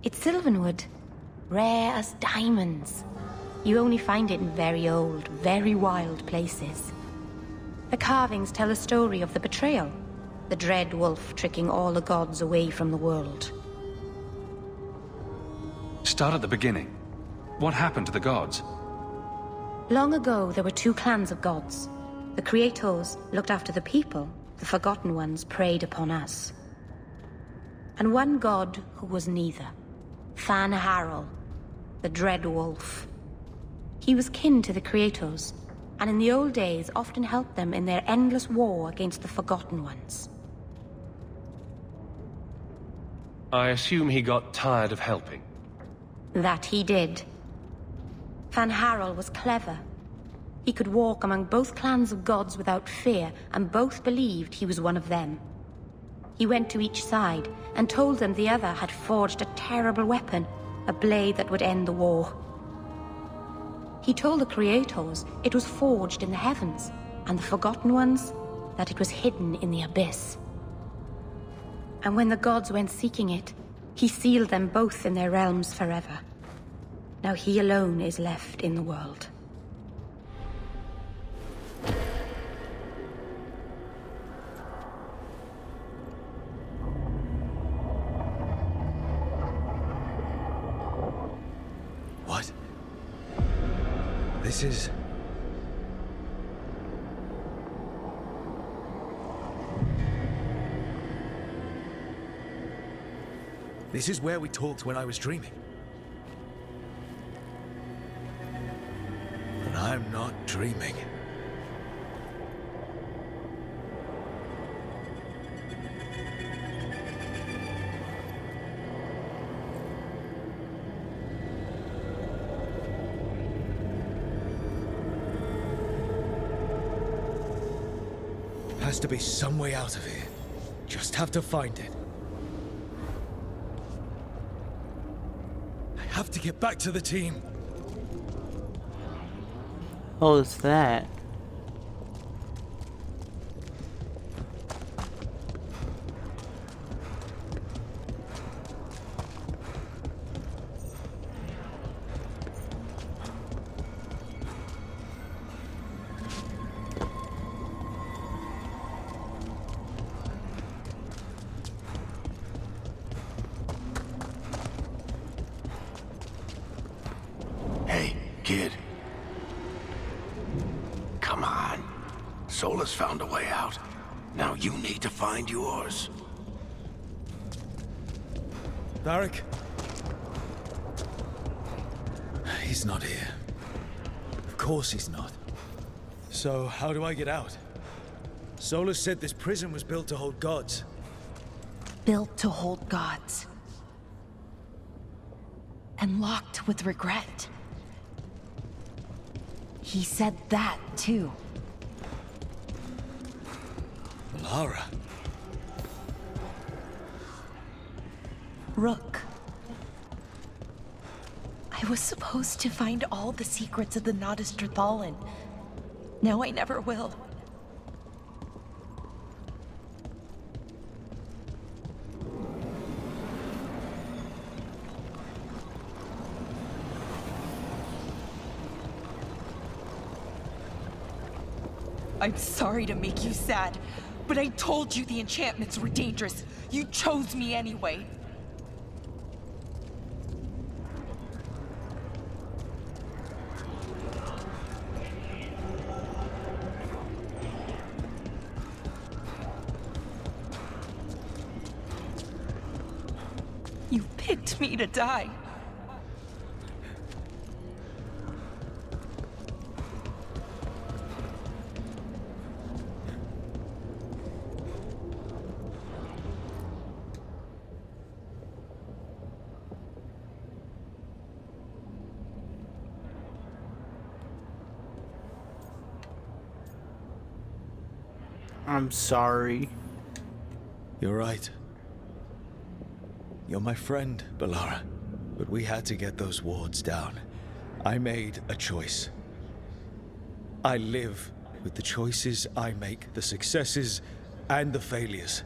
It's sylvanwood, rare as diamonds. You only find it in very old, very wild places. The carvings tell a story of the betrayal, the dread wolf tricking all the gods away from the world. Start at the beginning. What happened to the gods? Long ago, there were two clans of gods. The Creators looked after the people, the Forgotten Ones preyed upon us. And one god who was neither. Fan Harel, the Dread Wolf. He was kin to the Creators, and in the old days often helped them in their endless war against the Forgotten Ones. I assume he got tired of helping. That he did. Fan Harel was clever. He could walk among both clans of gods without fear, and both believed he was one of them. He went to each side and told them the other had forged a terrible weapon, a blade that would end the war. He told the Creators it was forged in the heavens, and the Forgotten Ones that it was hidden in the abyss. And when the gods went seeking it, he sealed them both in their realms forever. Now he alone is left in the world. What? This is... This is where we talked when I was dreaming. And I'm not dreaming. Has to be some way out of here. Just have to find it. I have to get back to the team. Oh, it's that. Hey, kid. Come on. Solas found a way out. Now you need to find yours. Varric? He's not here. Of course he's not. So, how do I get out? Solas said this prison was built to hold gods. Built to hold gods. And locked with regret. He said that, too. Lara. Rook. I was supposed to find all the secrets of the Nodus Trithallan. Now I never will. I'm sorry to make you sad, but I told you the enchantments were dangerous. You chose me anyway. You picked me to die. I'm sorry. You're right. You're my friend, Balara. But we had to get those wards down. I made a choice. I live with the choices I make, the successes and the failures.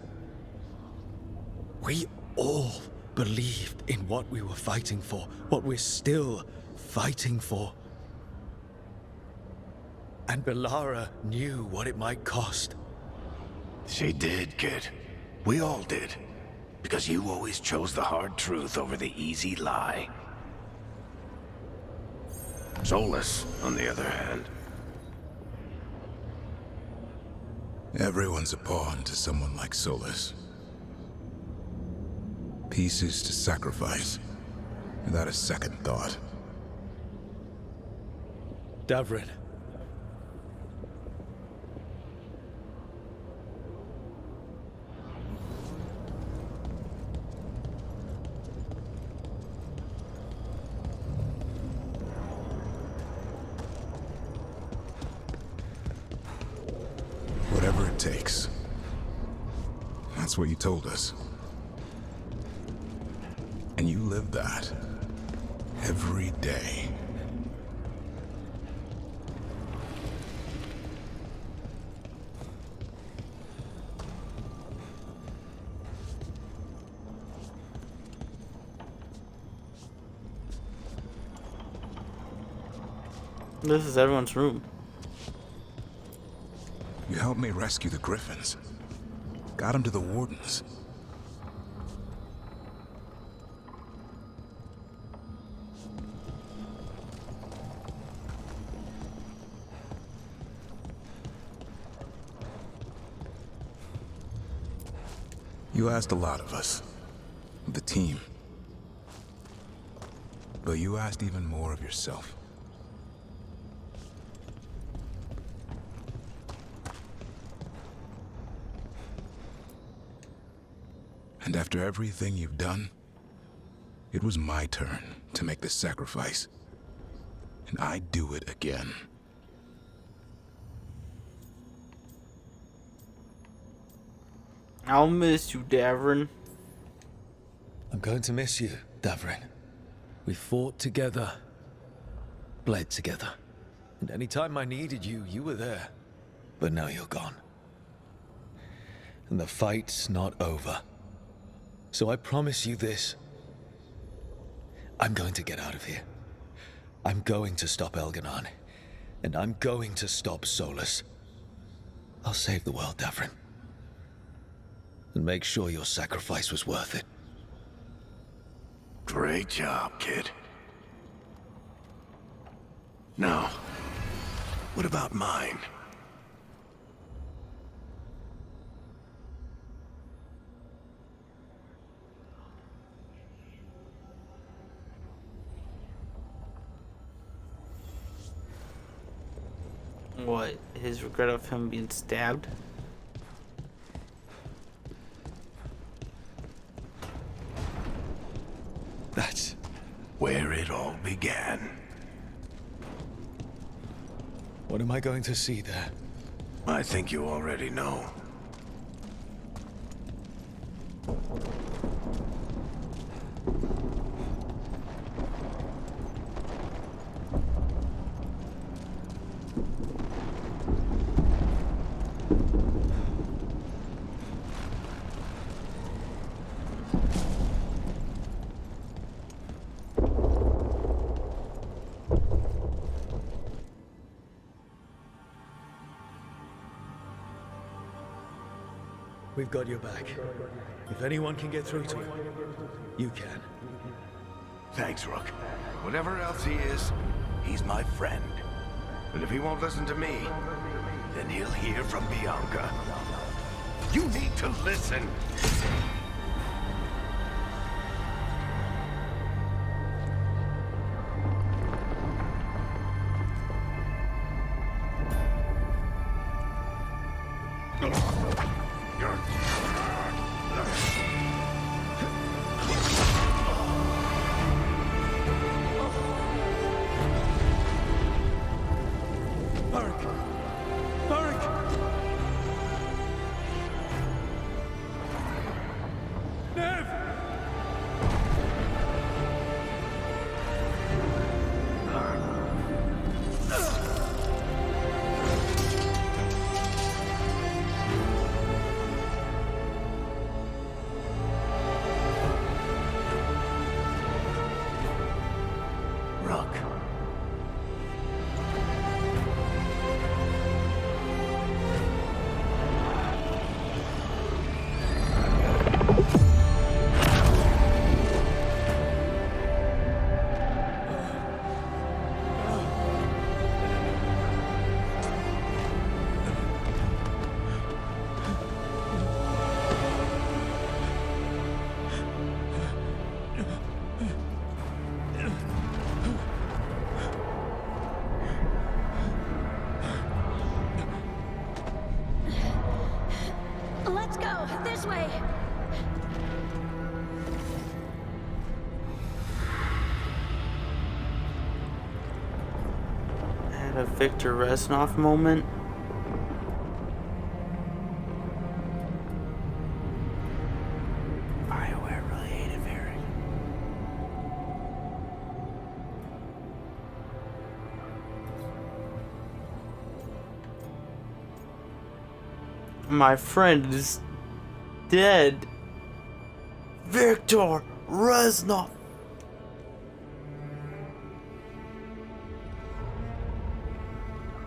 We all believed in what we were fighting for, what we're still fighting for. And Belara knew what it might cost. She did, kid. We all did. Because you always chose the hard truth over the easy lie. Solas, on the other hand. Everyone's a pawn to someone like Solas. Pieces to sacrifice, without a second thought. Davrin. Whatever it takes. That's what you told us. And you live that. Every day. This is everyone's room. You helped me rescue the Griffins. Got them to the Wardens. You asked a lot of us. The team. But you asked even more of yourself. And after everything you've done, it was my turn to make the sacrifice. And I'd do it again. I'll miss you, Davrin. I'm going to miss you, Davrin. We fought together, bled together. And any time I needed you, you were there. But now you're gone. And the fight's not over. So I promise you this. I'm going to get out of here. I'm going to stop Elganon. And I'm going to stop Solas. I'll save the world, Davrin. And make sure your sacrifice was worth it. Great job, kid. Now, what about mine? What? His regret of him being stabbed? That's where it all began. What am I going to see there? I think you already know. We've got your back. If anyone can get through to him, you can. Thanks, Rook. Whatever else he is, he's my friend. And if he won't listen to me, then he'll hear from Bianca. You need to listen! Had a Victor Reznov moment. Bioware really hated Varric. My friend is dead. Victor Reznov.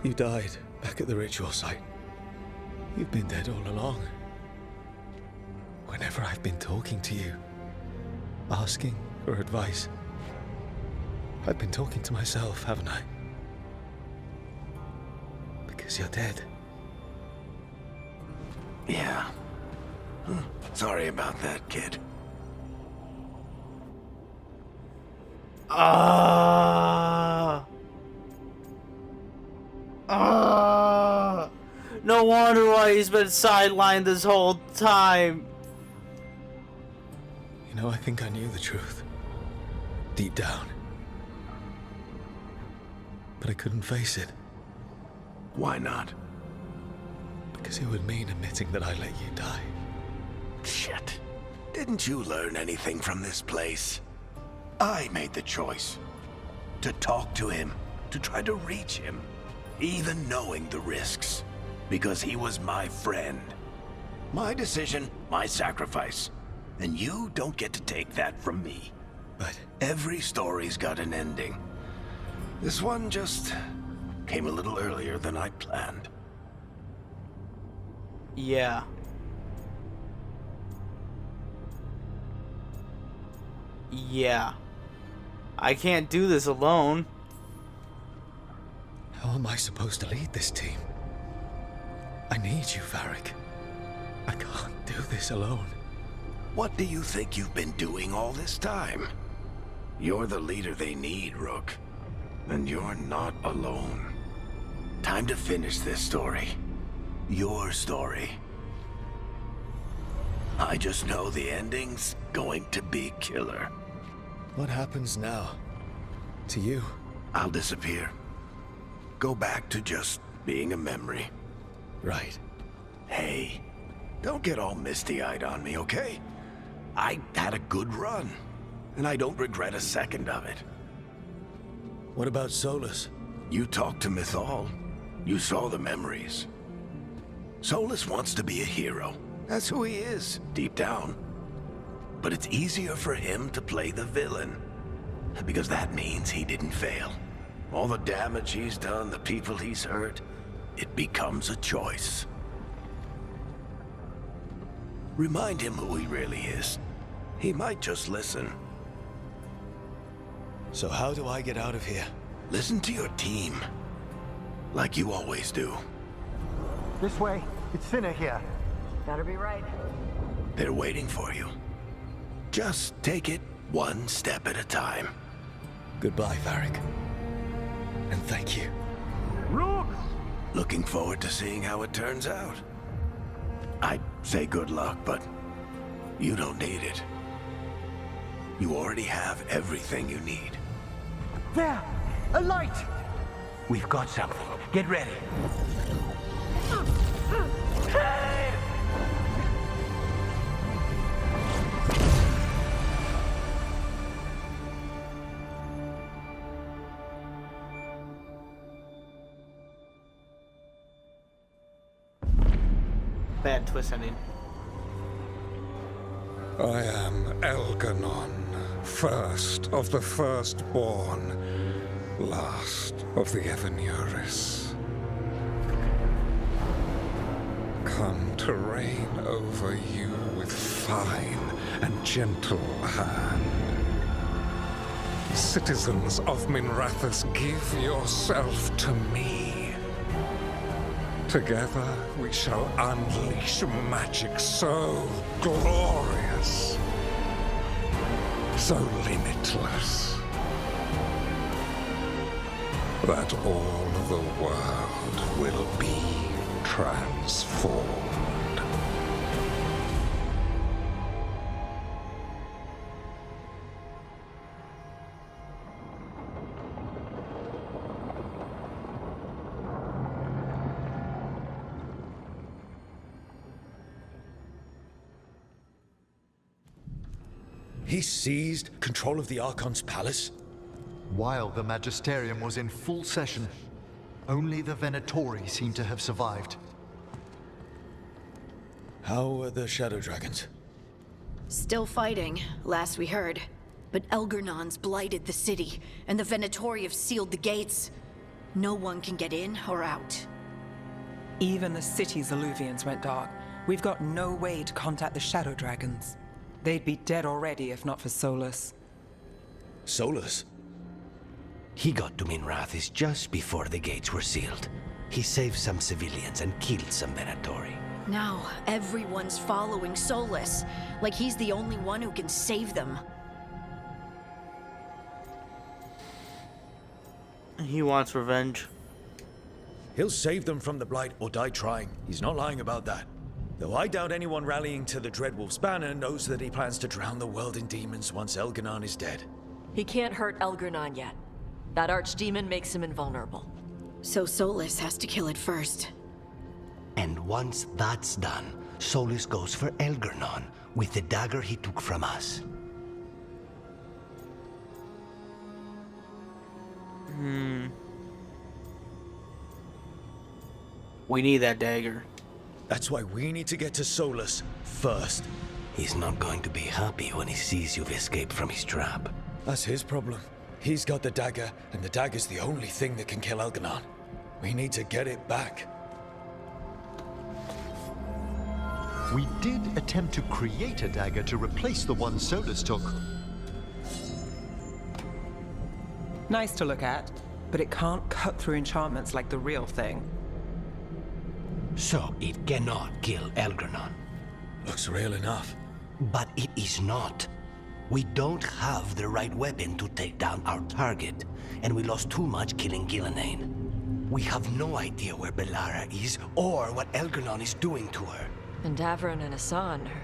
You died back at the ritual site. You've been dead all along. Whenever I've been talking to you, asking for advice, I've been talking to myself, haven't I? Because you're dead. Yeah. Sorry about that, kid. No wonder why he's been sidelined this whole time. You know, I think I knew the truth. Deep down. But I couldn't face it. Why not? Because it would mean admitting that I let you die. Shit. Didn't you learn anything from this place? I made the choice. To talk to him. To try to reach him. Even knowing the risks. Because he was my friend. My decision, my sacrifice. And you don't get to take that from me. But every story's got an ending. This one just came a little earlier than I planned. Yeah. Yeah. I can't do this alone. how am I supposed to lead this team? I need you, Varric. I can't do this alone. What do you think you've been doing all this time? You're the leader they need, Rook. And you're not alone. Time to finish this story. Your story. I just know the ending's going to be killer. What happens now? To you? I'll disappear. Go back to just being a memory. Right. Hey, don't get all misty-eyed on me, okay? I had a good run, and I don't regret a second of it. What about Solas? You talked to Mythal. You saw the memories. Solas wants to be a hero. That's who he is, deep down. But it's easier for him to play the villain. Because that means he didn't fail. All the damage he's done, the people he's hurt, it becomes a choice. Remind him who he really is. He might just listen. So how do I get out of here? Listen to your team. Like you always do. This way. It's thinner here. Better be right. They're waiting for you. Just take it one step at a time. Goodbye, Varric. And thank you. Look! Looking forward to seeing how it turns out. I'd say good luck, but you don't need it. You already have everything you need. There! A light! We've got something. Get ready. Bad twist ending. I am Elganon, first of the firstborn, last of the Evanuris. Come to reign over you with fine and gentle hand. Citizens of Minrathous, give yourself to me. Together we shall unleash magic so glorious, so limitless, that all the world will be transformed. he seized control of the Archon's palace? While the Magisterium was in full session, only the Venatori seem to have survived. How are the Shadow Dragons? Still fighting, last we heard. But Elgernon's blighted the city, and the Venatori have sealed the gates. No one can get in or out. Even the city's Illuvians went dark. We've got no way to contact the Shadow Dragons. They'd be dead already if not for Solas. Solas? He got to Minrathis just before the gates were sealed. He saved some civilians and killed some Venatori. Now, everyone's following Solas, like he's the only one who can save them. He wants revenge. He'll save them from the Blight or die trying. He's not lying about that. Though I doubt anyone rallying to the Dreadwolf's banner knows that he plans to drown the world in demons once Elgernon is dead. He can't hurt Elgernon yet. That archdemon makes him invulnerable. So Solas has to kill it first. And once that's done, Solas goes for Elgernon with the dagger he took from us. We need that dagger. That's why we need to get to Solas first. He's not going to be happy when he sees you've escaped from his trap. That's his problem. He's got the dagger, and the dagger's the only thing that can kill Elgernon. We need to get it back. We did attempt to create a dagger to replace the one Solas took. Nice to look at, but it can't cut through enchantments like the real thing. So it cannot kill Elgernon. Looks real enough. But it is not. We don't have the right weapon to take down our target, and we lost too much killing Gillenane. We have no idea where Bellara is, or what Elgernon is doing to her. And Davron and Hassan are...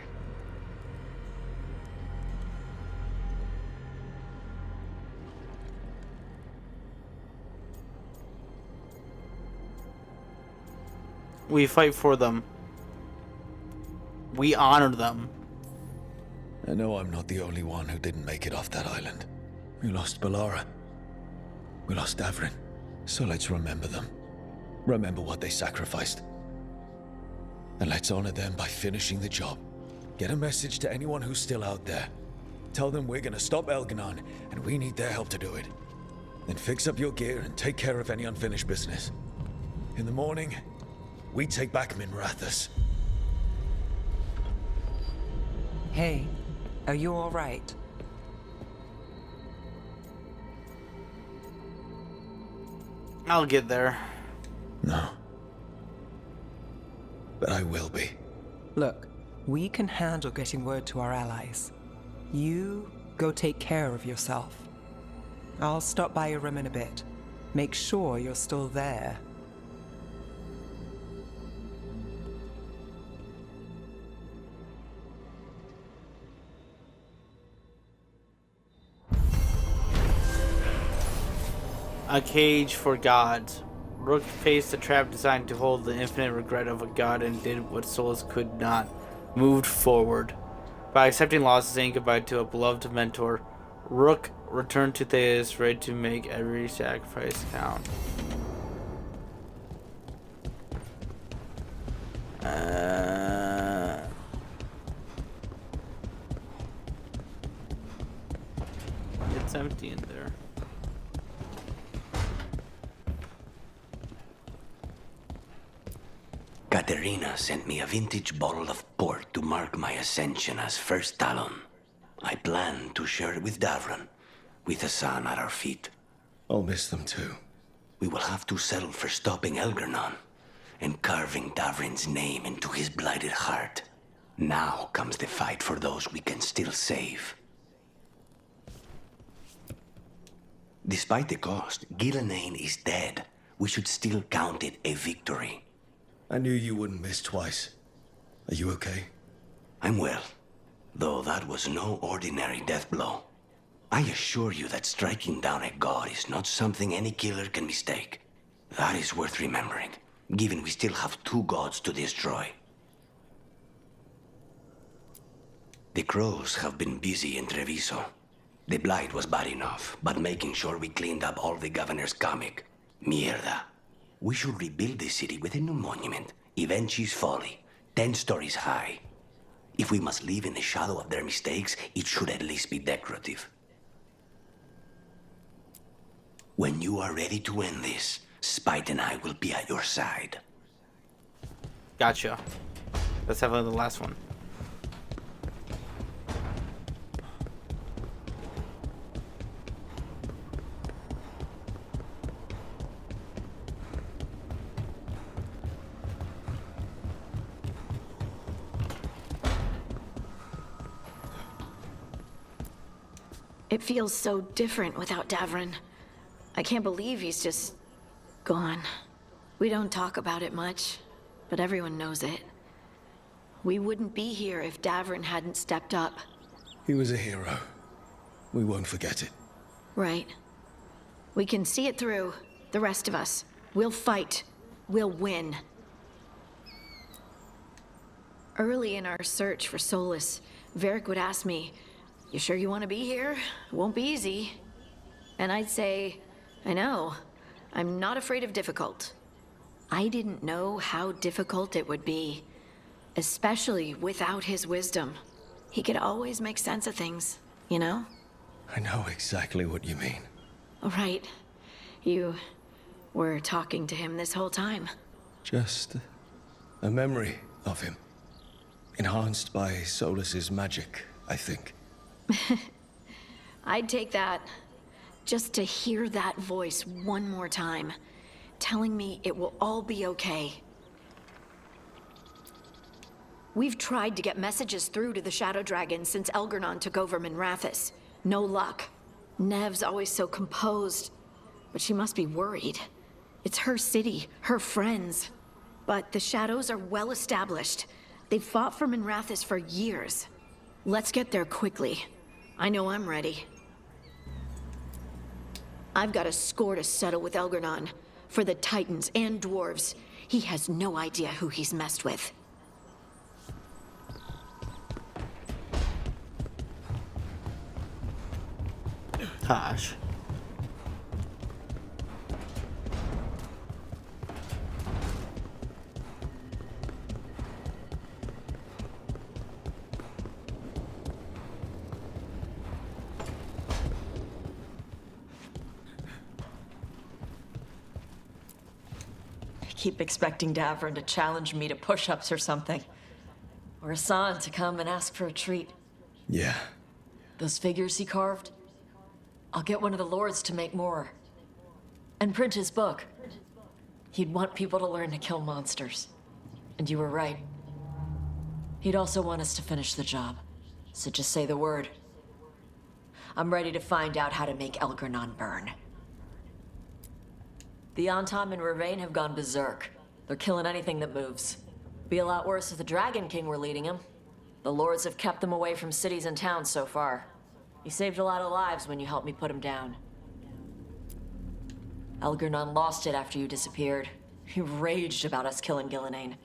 We fight for them. We honor them. I know I'm not the only one who didn't make it off that island. We lost Bellara. We lost Davrin. So let's remember them. Remember what they sacrificed. And let's honor them by finishing the job. Get a message to anyone who's still out there. Tell them we're gonna stop Elgernon, and we need their help to do it. Then fix up your gear and take care of any unfinished business. In the morning, we take back Minrathis. Hey, are you all right? I'll get there. No. But I will be. Look, we can handle getting word to our allies. You go take care of yourself. I'll stop by your room in a bit. Make sure you're still there. A cage for gods. Rook faced a trap designed to hold the infinite regret of a god and did what Solas could not. Moved forward. By accepting loss and saying goodbye to a beloved mentor, Rook returned to Theas, ready to make every sacrifice count. It's empty in there. Katerina sent me a vintage bottle of port to mark my ascension as First Talon. I plan to share it with Davron, with Hassan at our feet. I'll miss them too. We will have to settle for stopping Elgernon and carving Davrin's name into his blighted heart. Now comes the fight for those we can still save. Despite the cost, Gillenane is dead. We should still count it a victory. I knew you wouldn't miss twice. Are you okay? I'm well, though that was no ordinary death blow. I assure you that striking down a god is not something any killer can mistake. That is worth remembering, given we still have 2 gods to destroy. The crows have been busy in Treviso. The blight was bad enough, but making sure we cleaned up all the governor's comic. Mierda. We should rebuild the city with a new monument, Evenchi's Folly, 10 stories high. If we must live in the shadow of their mistakes, it should at least be decorative. When you are ready to end this, Spite and I will be at your side. Gotcha. Let's have the last one. It feels so different without Davrin. I can't believe he's just gone. We don't talk about it much, but everyone knows it. We wouldn't be here if Davrin hadn't stepped up. He was a hero. We won't forget it. Right. We can see it through, the rest of us. We'll fight. We'll win. Early in our search for Solas, Varric would ask me, "You sure you want to be here? It won't be easy." And I'd say, "I know. I'm not afraid of difficult." I didn't know how difficult it would be, especially without his wisdom. He could always make sense of things, you know? I know exactly what you mean. Right. You were talking to him this whole time. Just a memory of him. Enhanced by Solas's magic, I think. I'd take that. Just to hear that voice one more time, telling me it will all be okay. We've tried to get messages through to the Shadow Dragon since Elgernon took over Minrathous. No luck. Nev's always so composed, but she must be worried. It's her city, her friends. But the Shadows are well established. They've fought for Minrathous for years. Let's get there quickly. I know I'm ready. I've got a score to settle with Elgernon. For the Titans and Dwarves. He has no idea who he's messed with. Gosh. I keep expecting Davrin to challenge me to push-ups or something. Or Hassan to come and ask for a treat. Yeah. Those figures he carved? I'll get one of the lords to make more. And print his book. He'd want people to learn to kill monsters. And you were right. He'd also want us to finish the job. So just say the word. I'm ready to find out how to make Elgernon burn. The Antam and Ravane have gone berserk. They're killing anything that moves. Be a lot worse if the Dragon King were leading them. The lords have kept them away from cities and towns so far. You saved a lot of lives when you helped me put him down. Elgernon lost it after you disappeared. He raged about us killing Gillenane.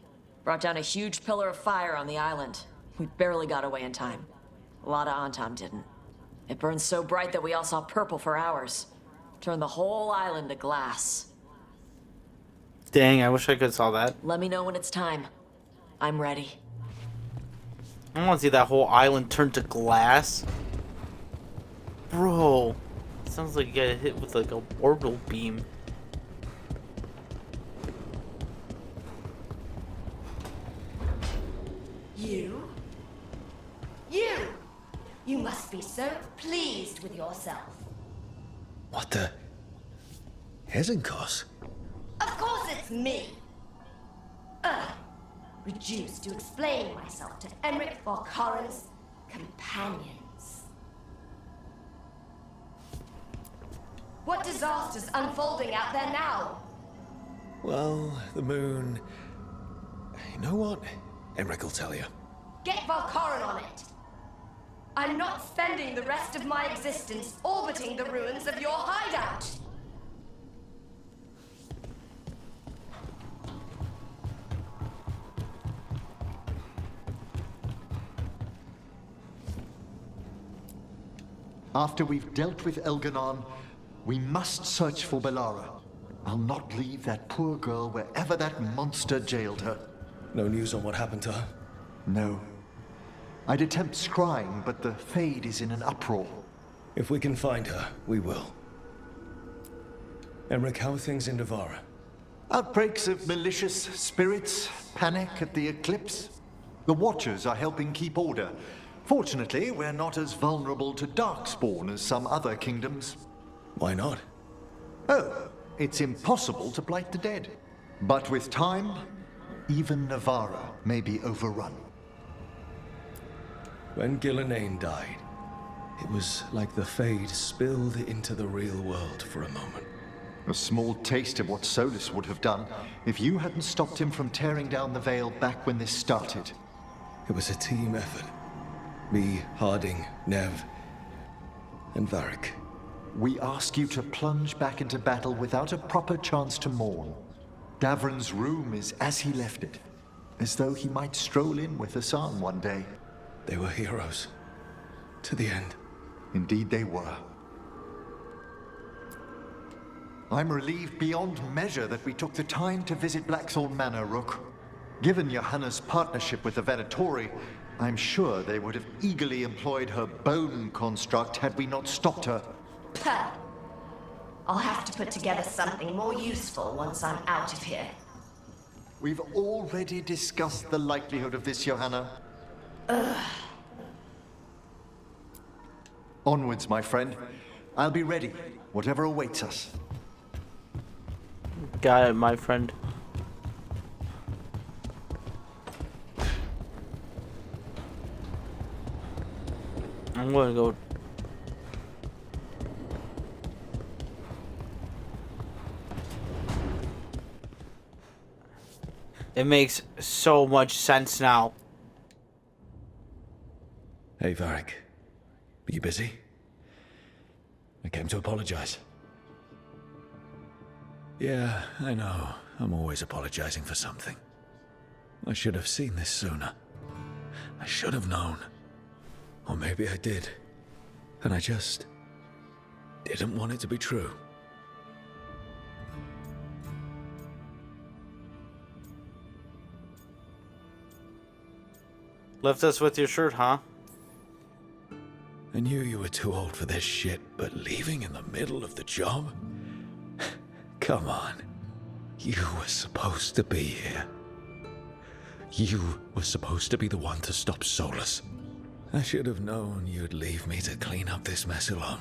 Brought down a huge pillar of fire on the island. We barely got away in time. A lot of Antam didn't. It burned so bright that we all saw purple for hours. Turned the whole island to glass. Dang, I wish I could saw that. Let me know when it's time. I'm ready. I want to see that whole island turn to glass. Bro, sounds like you got hit with like a orbital beam. You? You must be so pleased with yourself. What the? Hezenkos? Of course it's me! Reduced to explain myself to Emmerich Valkaren's companions. What disaster's unfolding out there now? Well, the moon... You know what? Emmerich will tell you. Get Valkaren on it! I'm not spending the rest of my existence orbiting the ruins of your hideout! After we've dealt with Elganon, we must search for Bellara. I'll not leave that poor girl wherever that monster jailed her. No news on what happened to her? No. I'd attempt scrying, but the Fade is in an uproar. If we can find her, we will. Emmerich, how are things in Navarra? Outbreaks of malicious spirits, panic at the eclipse. The Watchers are helping keep order. Fortunately, we're not as vulnerable to Darkspawn as some other kingdoms. Why not? Oh, it's impossible to blight the dead. But with time, even Navarra may be overrun. When Gillenane died, it was like the Fade spilled into the real world for a moment. A small taste of what Solas would have done if you hadn't stopped him from tearing down the Veil back when this started. It was a team effort. Me, Harding, Nev, and Varric. We ask you to plunge back into battle without a proper chance to mourn. Davrin's room is as he left it, as though he might stroll in with Hassan one day. They were heroes. To the end. Indeed they were. I'm relieved beyond measure that we took the time to visit Blackthorn Manor, Rook. Given Johanna's partnership with the Venatori, I'm sure they would have eagerly employed her bone construct had we not stopped her. Puh. I'll have to put together something more useful once I'm out of here. We've already discussed the likelihood of this, Johanna. Onwards, my friend. I'll be ready, whatever awaits us. Got it, my friend. I'm gonna go. It makes so much sense now. Hey, Varric. Are you busy? I came to apologize. Yeah, I know. I'm always apologizing for something. I should have seen this sooner. I should have known. Or maybe I did. And I just didn't want it to be true. Left us with your shirt, huh? I knew you were too old for this shit, but leaving in the middle of the job? Come on. You were supposed to be here. You were supposed to be the one to stop Solas. I should have known you'd leave me to clean up this mess alone.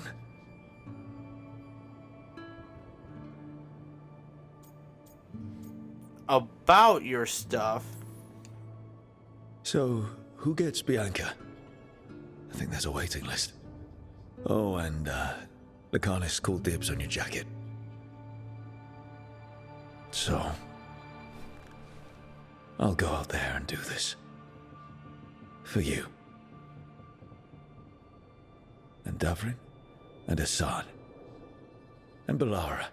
About your stuff. So, who gets Bianca? I think there's a waiting list. Oh, and, Lacanis called dibs on your jacket. So, I'll go out there and do this. For you. And Davrin, and Hassan, and Bellara,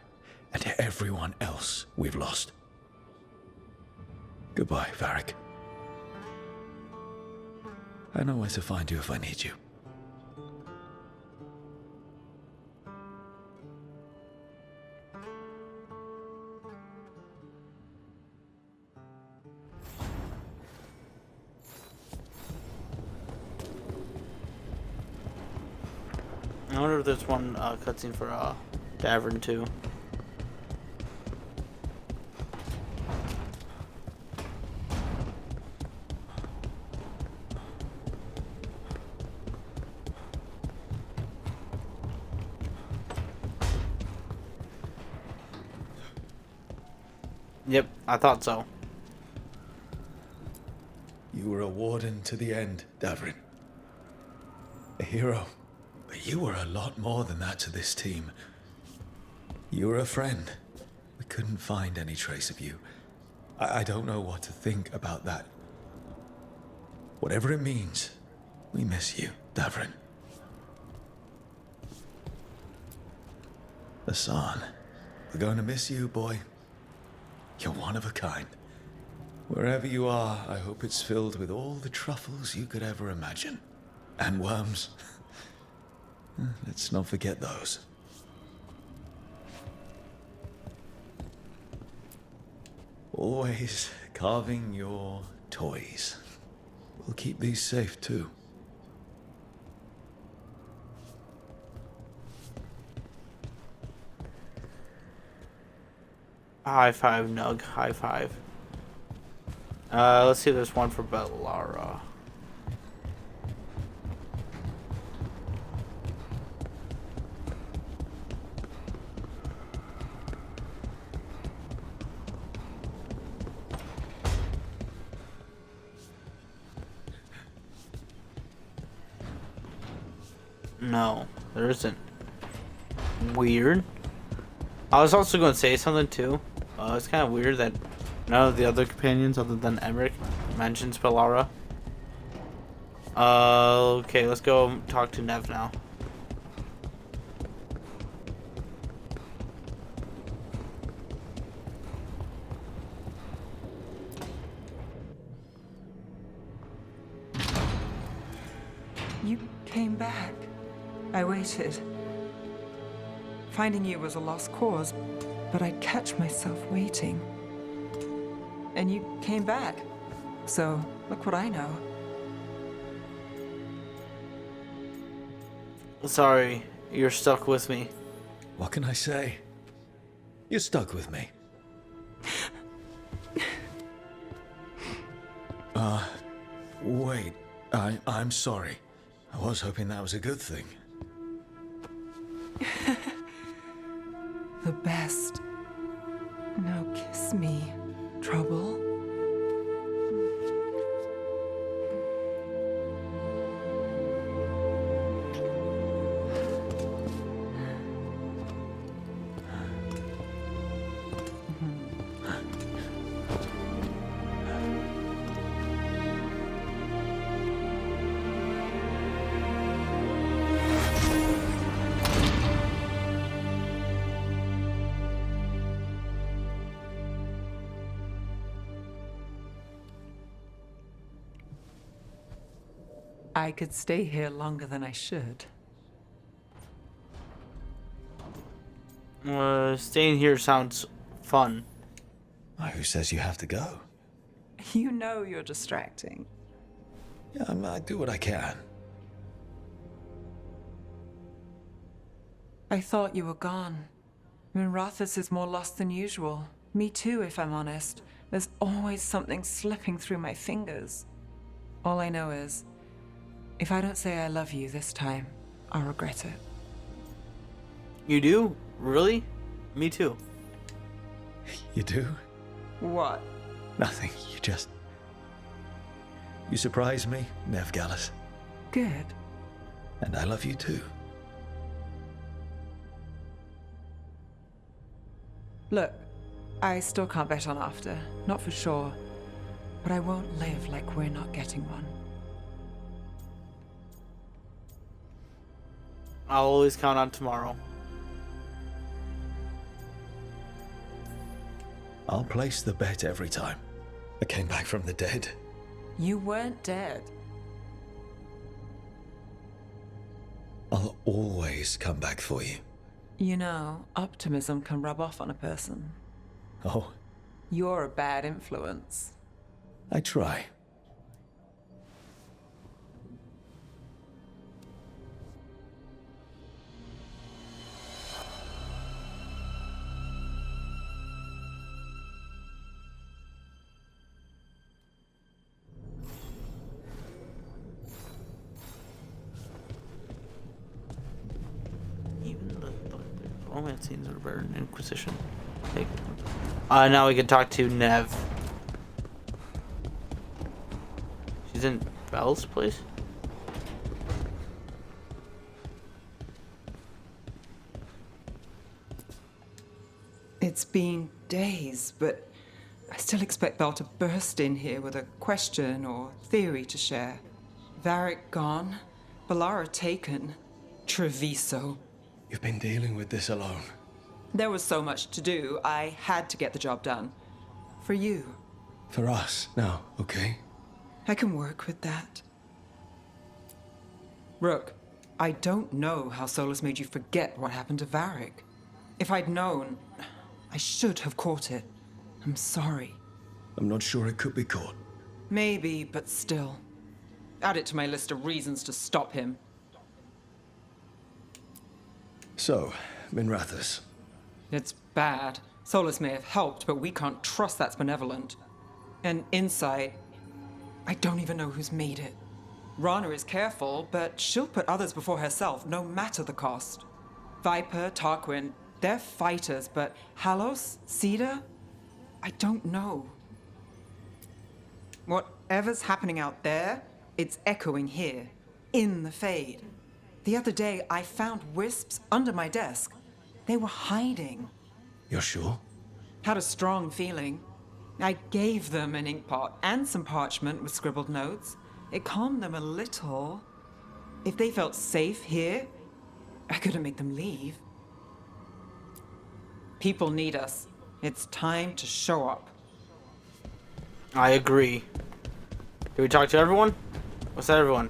and everyone else we've lost. Goodbye, Varric. I know where to find you if I need you. I wonder if there's one cutscene for Davrin too. Yep, I thought so. You were a warden to the end, Davrin. A hero. But you were a lot more than that to this team. You were a friend. We couldn't find any trace of you. I don't know what to think about that. Whatever it means, we miss you, Davrin. Hassan, we're going to miss you, boy. You're one of a kind. Wherever you are, I hope it's filled with all the truffles you could ever imagine. And worms. Let's not forget those. Always carving your toys. We'll keep these safe too. High five, Nug. High five. Let's see if there's one for Bellara. No, there isn't. Weird. I was also going to say something too. It's kind of weird that none of the other companions other than Emmerich mentions Bellara. Okay, let's go talk to Nev now. You came back. I waited. Finding you was a lost cause, but I'd catch myself waiting. And you came back. So, look what I know. Sorry, you're stuck with me. What can I say? You're stuck with me. Wait. I'm sorry. I was hoping that was a good thing. The best. Now kiss me, trouble. I could stay here longer than I should. Staying here sounds fun. Who says you have to go? You know you're distracting. Yeah, I do what I can. I thought you were gone. Rathus is more lost than usual. Me too, if I'm honest. There's always something slipping through my fingers. All I know is, if I don't say I love you this time, I'll regret it. You do? Really? Me too. You do? What? Nothing. You surprise me, Nev Gallus. Good. And I love you too. Look, I still can't bet on after. Not for sure. But I won't live like we're not getting one. I'll always count on tomorrow. I'll place the bet every time. I came back from the dead. You weren't dead. I'll always come back for you. You know, optimism can rub off on a person. Oh? You're a bad influence. I try. Romance scenes are better in Inquisition. Now we can talk to Nev. She's in Belle's place? It's been days, but I still expect Belle to burst in here with a question or theory to share. Varric gone, Bellara taken, Treviso. You've been dealing with this alone. There was so much to do, I had to get the job done. For you. For us, now, okay? I can work with that. Rook, I don't know how Solas made you forget what happened to Varric. If I'd known, I should have caught it. I'm sorry. I'm not sure it could be caught. Maybe, but still. Add it to my list of reasons to stop him. So, Minrathous. It's bad. Solas may have helped, but we can't trust that's benevolent. And inside, I don't even know who's made it. Rana is careful, but she'll put others before herself, no matter the cost. Viper, Tarquin, they're fighters, but Halos, Cedar? I don't know. Whatever's happening out there, it's echoing here, in the Fade. The other day, I found wisps under my desk. They were hiding. You're sure? Had a strong feeling. I gave them an inkpot and some parchment with scribbled notes. It calmed them a little. If they felt safe here, I couldn't make them leave. People need us. It's time to show up. I agree. Did we talk to everyone? What's that, everyone?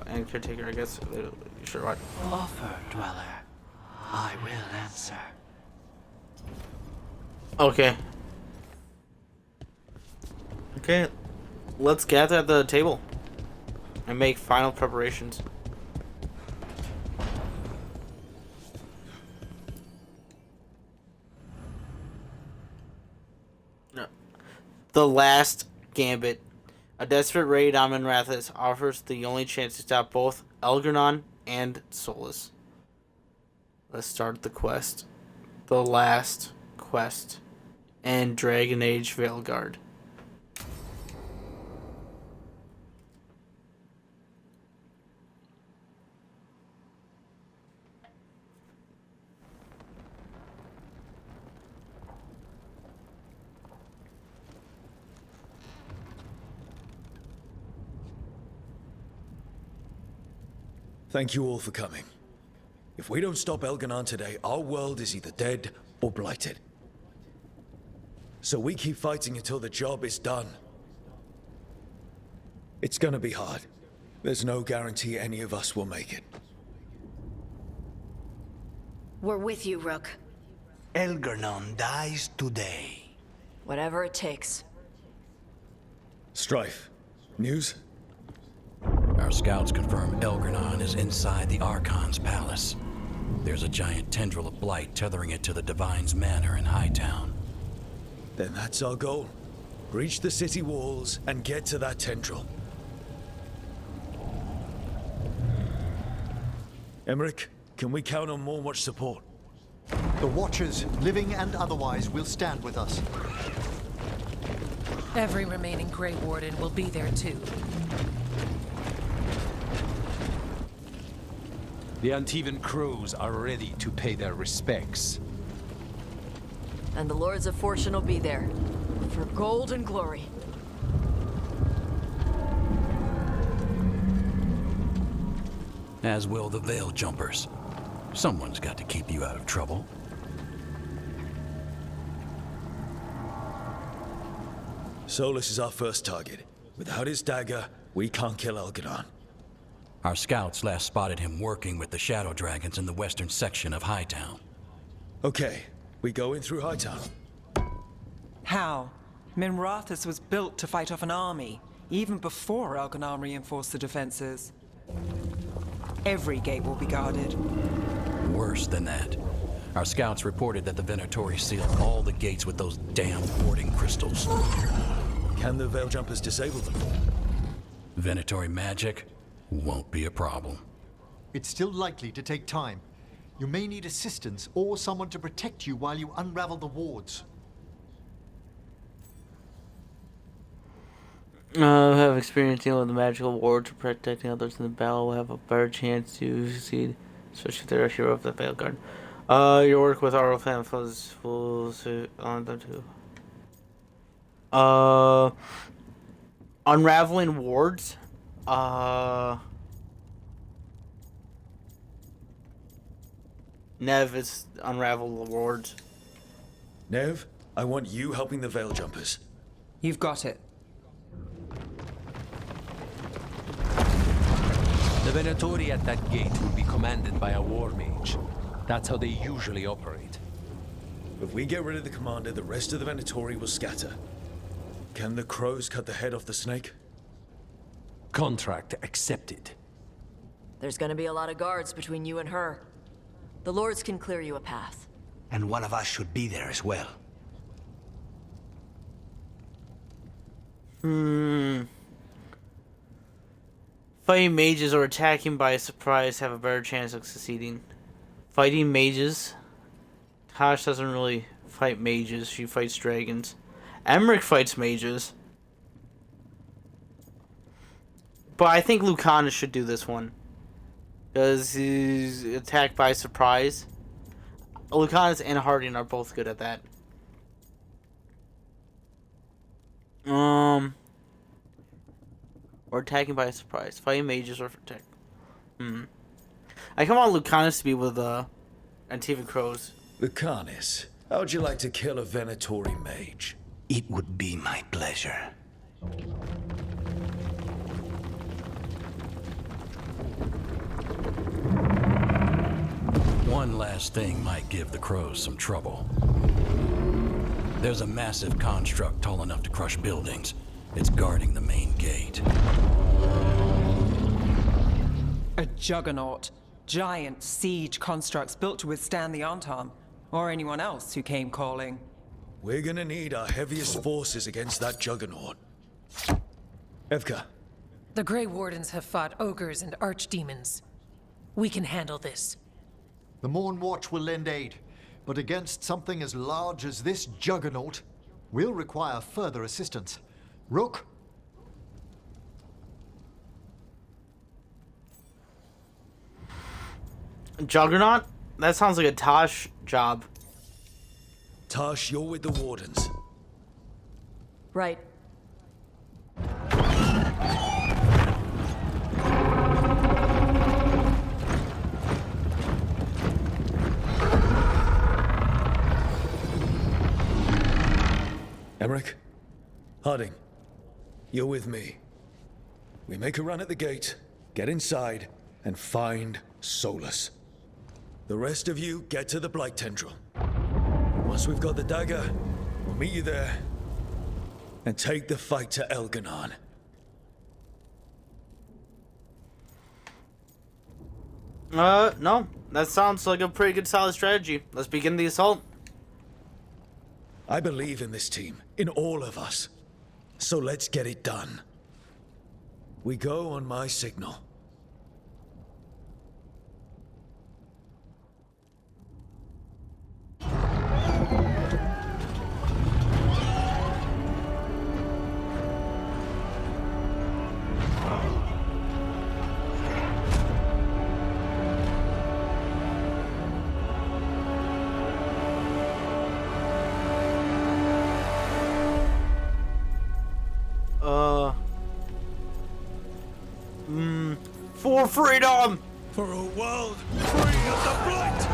And caretaker, I guess. Sure, what? Offer, Dweller. I will answer. Okay. Okay. Let's gather at the table and make final preparations. The last gambit. A desperate raid on Minrathous offers the only chance to stop both Elgarnon and Solas. Let's start the quest. The last quest. And Dragon Age Veilguard. Thank you all for coming. If we don't stop Elgarnon today, our world is either dead or blighted. So we keep fighting until the job is done. It's gonna be hard. There's no guarantee any of us will make it. We're with you, Rook. Elgarnon dies today. Whatever it takes. Strife, news? Our scouts confirm Elgarnon is inside the Archon's palace. There's a giant tendril of blight tethering it to the Divine's manor in Hightown. Then that's our goal. Breach the city walls and get to that tendril. Emmerich, can we count on more Watch support? The Watchers, living and otherwise, will stand with us. Every remaining Grey Warden will be there too. The Antivan crows are ready to pay their respects. And the Lords of Fortune will be there. For gold and glory. As will the Veil Jumpers. Someone's got to keep you out of trouble. Solas is our first target. Without his dagger, we can't kill Elgarnon. Our scouts last spotted him working with the Shadow Dragons in the western section of Hightown. Okay, we go in through Hightown. How? Minrathous was built to fight off an army, even before Elgarnon reinforced the defenses. Every gate will be guarded. Worse than that. Our scouts reported that the Venatori sealed all the gates with those damn warding crystals. Can the Veil Jumpers disable them? Venatori magic won't be a problem. It's still likely to take time. You may need assistance or someone to protect you while you unravel the wards. Have experience dealing with the magical wards or protecting others in the battle will have a better chance to succeed, especially if they're a hero of the Veilguard. Your work with our fan will on them too. Unraveling wards. Nev is unravel the wards. Nev, I want you helping the Veil Jumpers. You've got it. The Venatori at that gate will be commanded by a war mage. That's how they usually operate. If we get rid of the commander, the rest of the Venatori will scatter. Can the crows cut the head off the snake? Contract accepted. There's gonna be a lot of guards between you and her. The lords can clear you a path. And one of us should be there as well. Fighting mages or attacking by surprise have a better chance of succeeding. Fighting mages? Tosh doesn't really fight mages, she fights dragons. Emmerich fights mages. But I think Lucanus should do this one. Because he's attacked by surprise. Lucanus and Harding are both good at that. Or attacking by surprise. Fighting mages or attack. I come on Lucanus to be with Antiva Crows. Lucanus, how'd you like to kill a Venatori mage? It would be my pleasure. One last thing might give the crows some trouble. There's a massive construct tall enough to crush buildings. It's guarding the main gate. A juggernaut. Giant siege constructs built to withstand the Antam, or anyone else who came calling. We're gonna need our heaviest forces against that juggernaut. Evka. The Grey Wardens have fought ogres and archdemons. We can handle this. The Morn Watch will lend aid, but against something as large as this juggernaut, we'll require further assistance. Rook? Juggernaut? That sounds like a Tosh job. Tosh, you're with the Wardens. Right. Emmerich? Harding, you're with me. We make a run at the gate, get inside, and find Solas. The rest of you get to the Blight Tendril. Once we've got the dagger, we'll meet you there and take the fight to Elganon. No. That sounds like a pretty good solid strategy. Let's begin the assault. I believe in this team, in all of us. So let's get it done. We go on my signal. For freedom! For a world free of the Blight!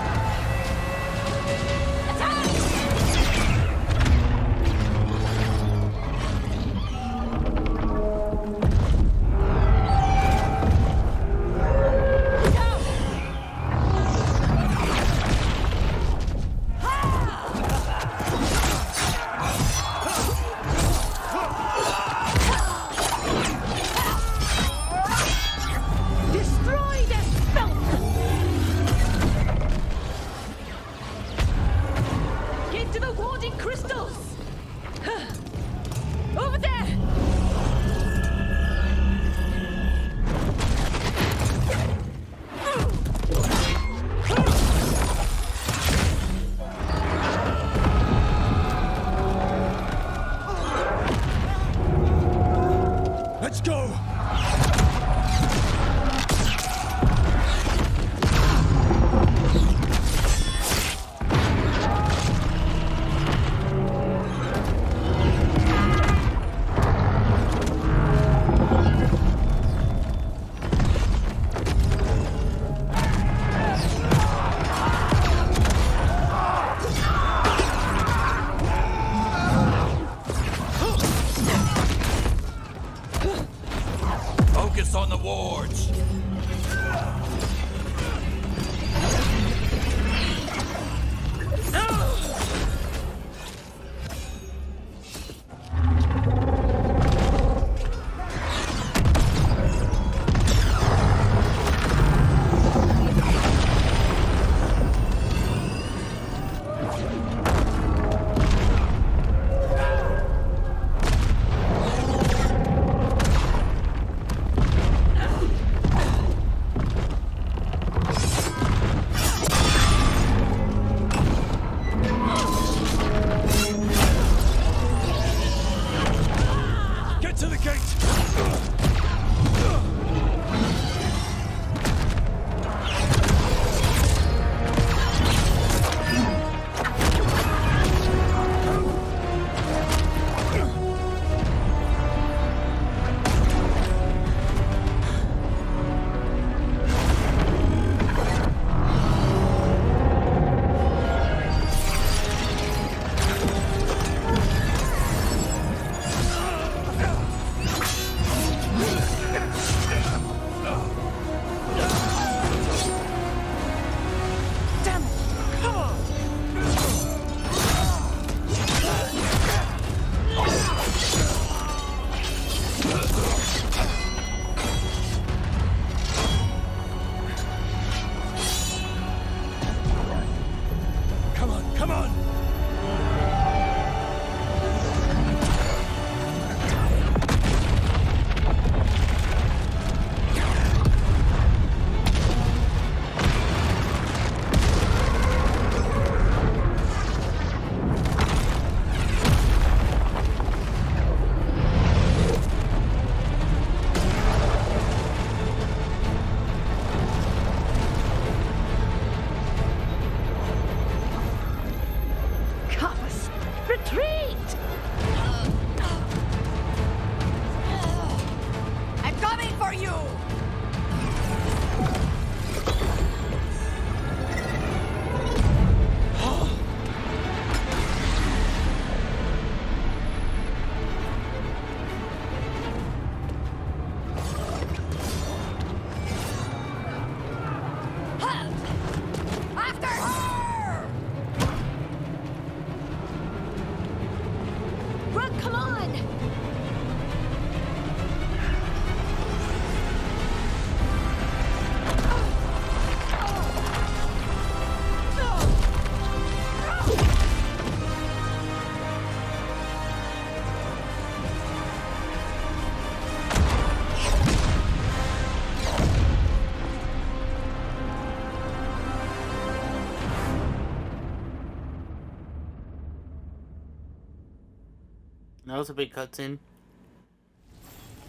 That was a big cutscene.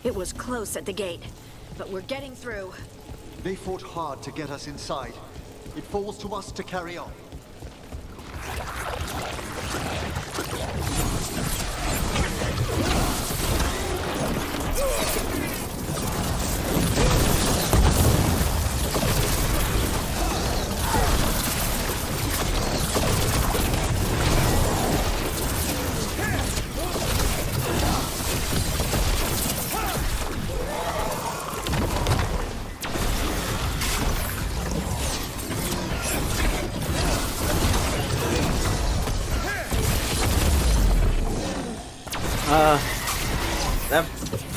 It was close at the gate, but we're getting through. They fought hard to get us inside. It falls to us to carry on. That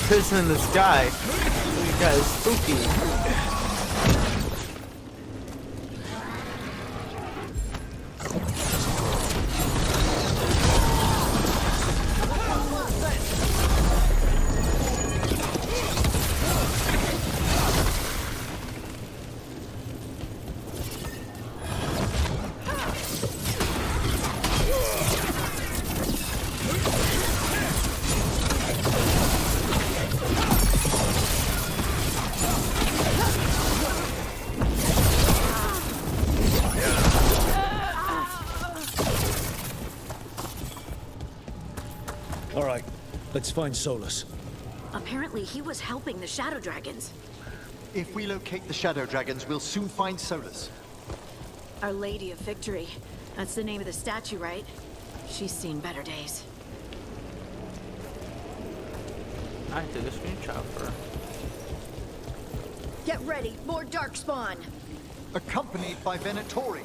prison in the sky. That guy is spooky. All right, let's find Solas. Apparently he was helping the Shadow Dragons. If we locate the Shadow Dragons, we'll soon find Solas. Our Lady of Victory. That's the name of the statue, right? She's seen better days. I did a screenshot for her. Get ready, more Darkspawn! Accompanied by Venatori.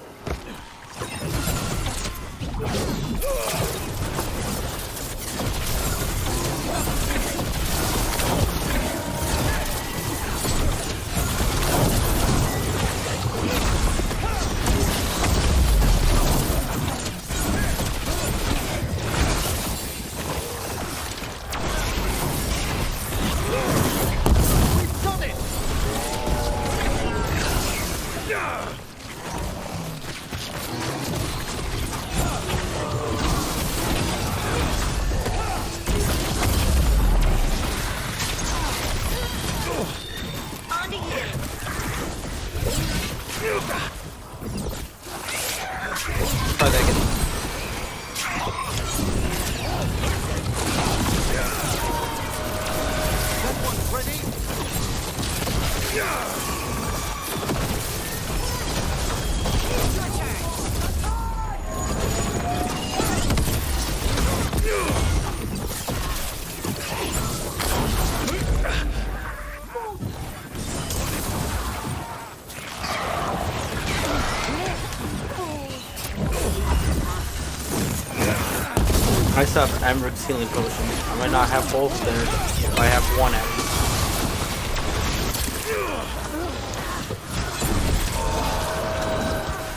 I still have Emmeric's healing potion. I might not have both there, but I have one at least.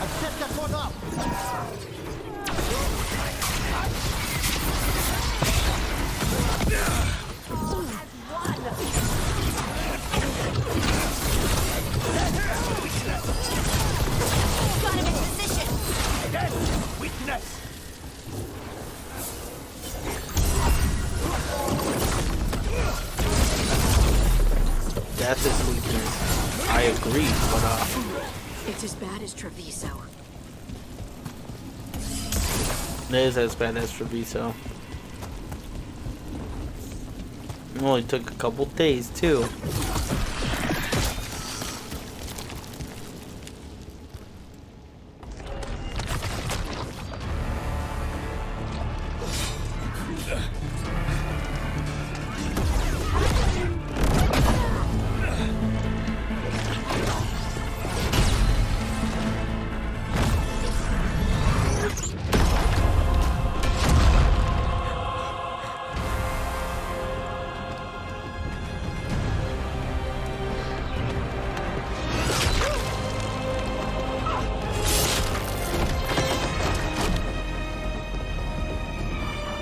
I've set that one up. Got him in position. Again, weakness. Death is weakness. I agree, but It's as bad as Treviso. it is as bad as Treviso. It only took a couple days too.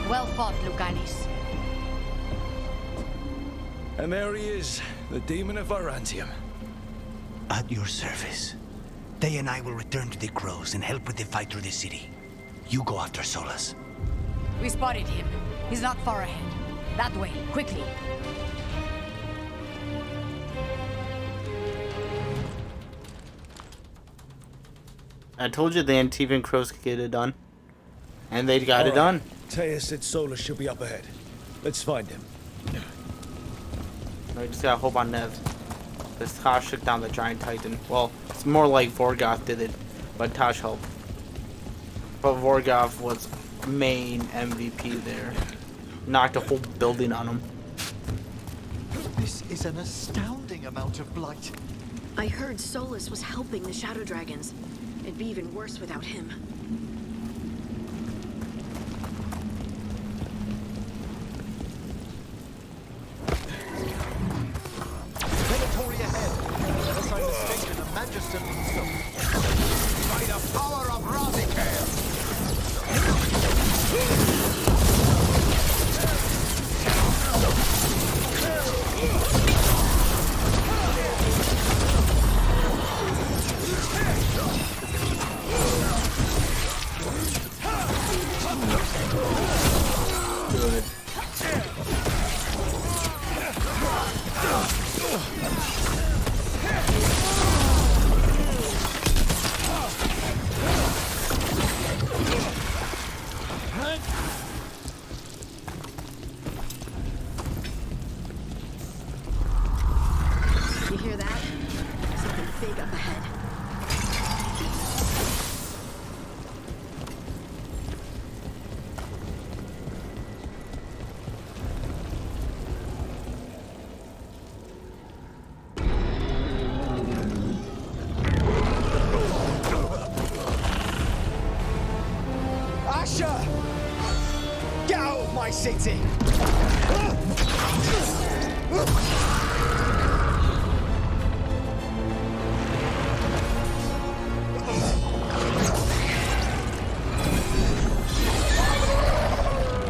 Well fought, Lucanis. And there he is, the demon of Varantium. At your service. They and I will return to the Crows and help with the fight through the city. You go after Solas. We spotted him. He's not far ahead. That way, quickly. I told you the Antivan Crows could get it done. And they got it done. Taya said Solas should be up ahead. Let's find him. We just gotta hope on Nev. This Tosh took down the giant titan. Well, it's more like Vorgoth did it, but Tosh helped. But Vorgoth was main MVP there. Knocked a whole building on him. This is an astounding amount of blight. I heard Solas was helping the Shadow Dragons. It'd be even worse without him. Veilguard ahead. Unless I'm mistaken, the Magister means so. By the power of Varric! Good. You hear that? Something big up ahead. Asher! Get out of my city!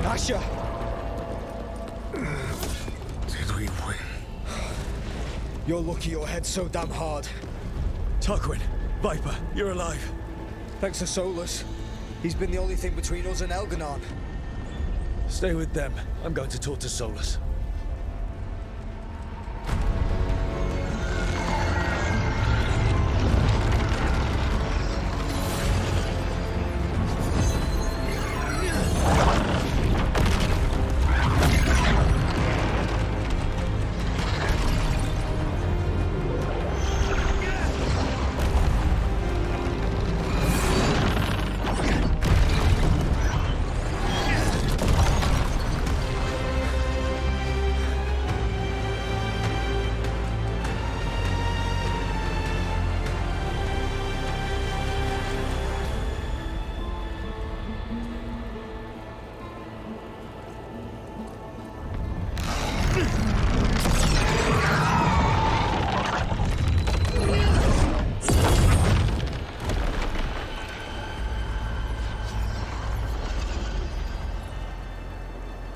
Asher! Did we win? You're lucky your head's so damn hard. Tarquin, Viper, you're alive. Thanks to Solas. He's been the only thing between us and Elganon. Stay with them. I'm going to talk to Solas.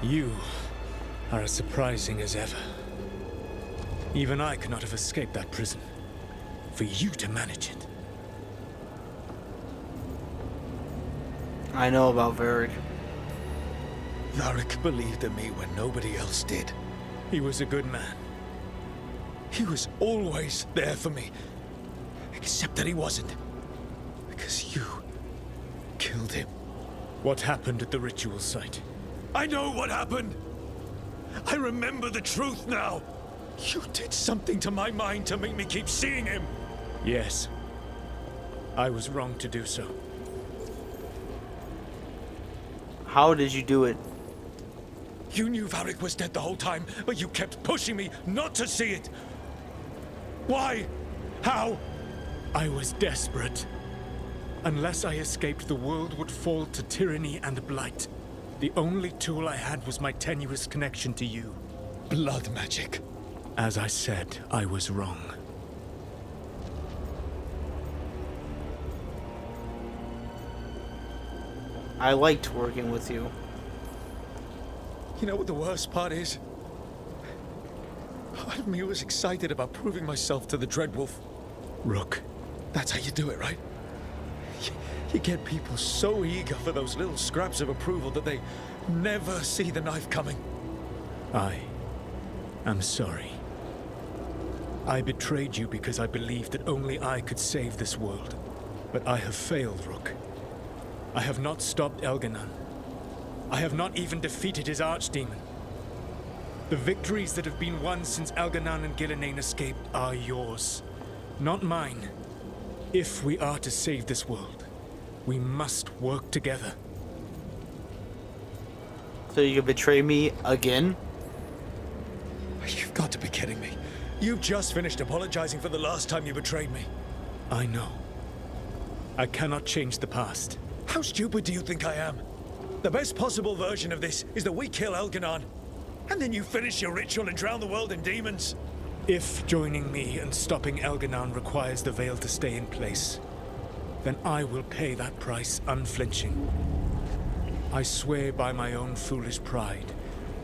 You are as surprising as ever. Even I could not have escaped that prison. For you to manage it. I know about Varric. Varric believed in me when nobody else did. He was a good man. He was always there for me. Except that he wasn't. Because you killed him. What happened at the ritual site? I know what happened! I remember the truth now! You did something to my mind to make me keep seeing him! Yes. I was wrong to do so. How did you do it? You knew Varric was dead the whole time, but you kept pushing me not to see it! Why? How? I was desperate. Unless I escaped, the world would fall to tyranny and blight. The only tool I had was my tenuous connection to you. Blood magic. As I said, I was wrong. I liked working with you. You know what the worst part is? Part of me was excited about proving myself to the Dreadwolf. Rook, that's how you do it, right? You get people so eager for those little scraps of approval that they never see the knife coming. I am sorry. I betrayed you because I believed that only I could save this world. But I have failed, Rook. I have not stopped Elganon. I have not even defeated his archdemon. The victories that have been won since Elganon and Gillenane escaped are yours, not mine. If we are to save this world, we must work together. So you can betray me again? You've got to be kidding me. You've just finished apologizing for the last time you betrayed me. I know. I cannot change the past. How stupid do you think I am? The best possible version of this is that we kill Elganon, and then you finish your ritual and drown the world in demons. If joining me and stopping Elganon requires the veil to stay in place, then I will pay that price unflinching. I swear by my own foolish pride,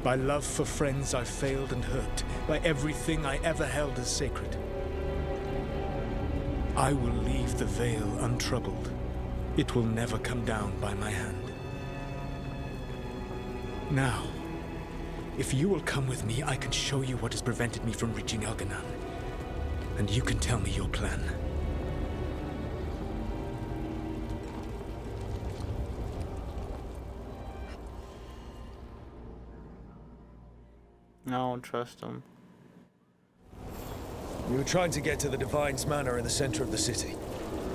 by love for friends I failed and hurt, by everything I ever held as sacred. I will leave the veil untroubled. It will never come down by my hand. Now, if you will come with me, I can show you what has prevented me from reaching Elganon. And you can tell me your plan. I don't trust him. You were trying to get to the Divine's Manor in the center of the city.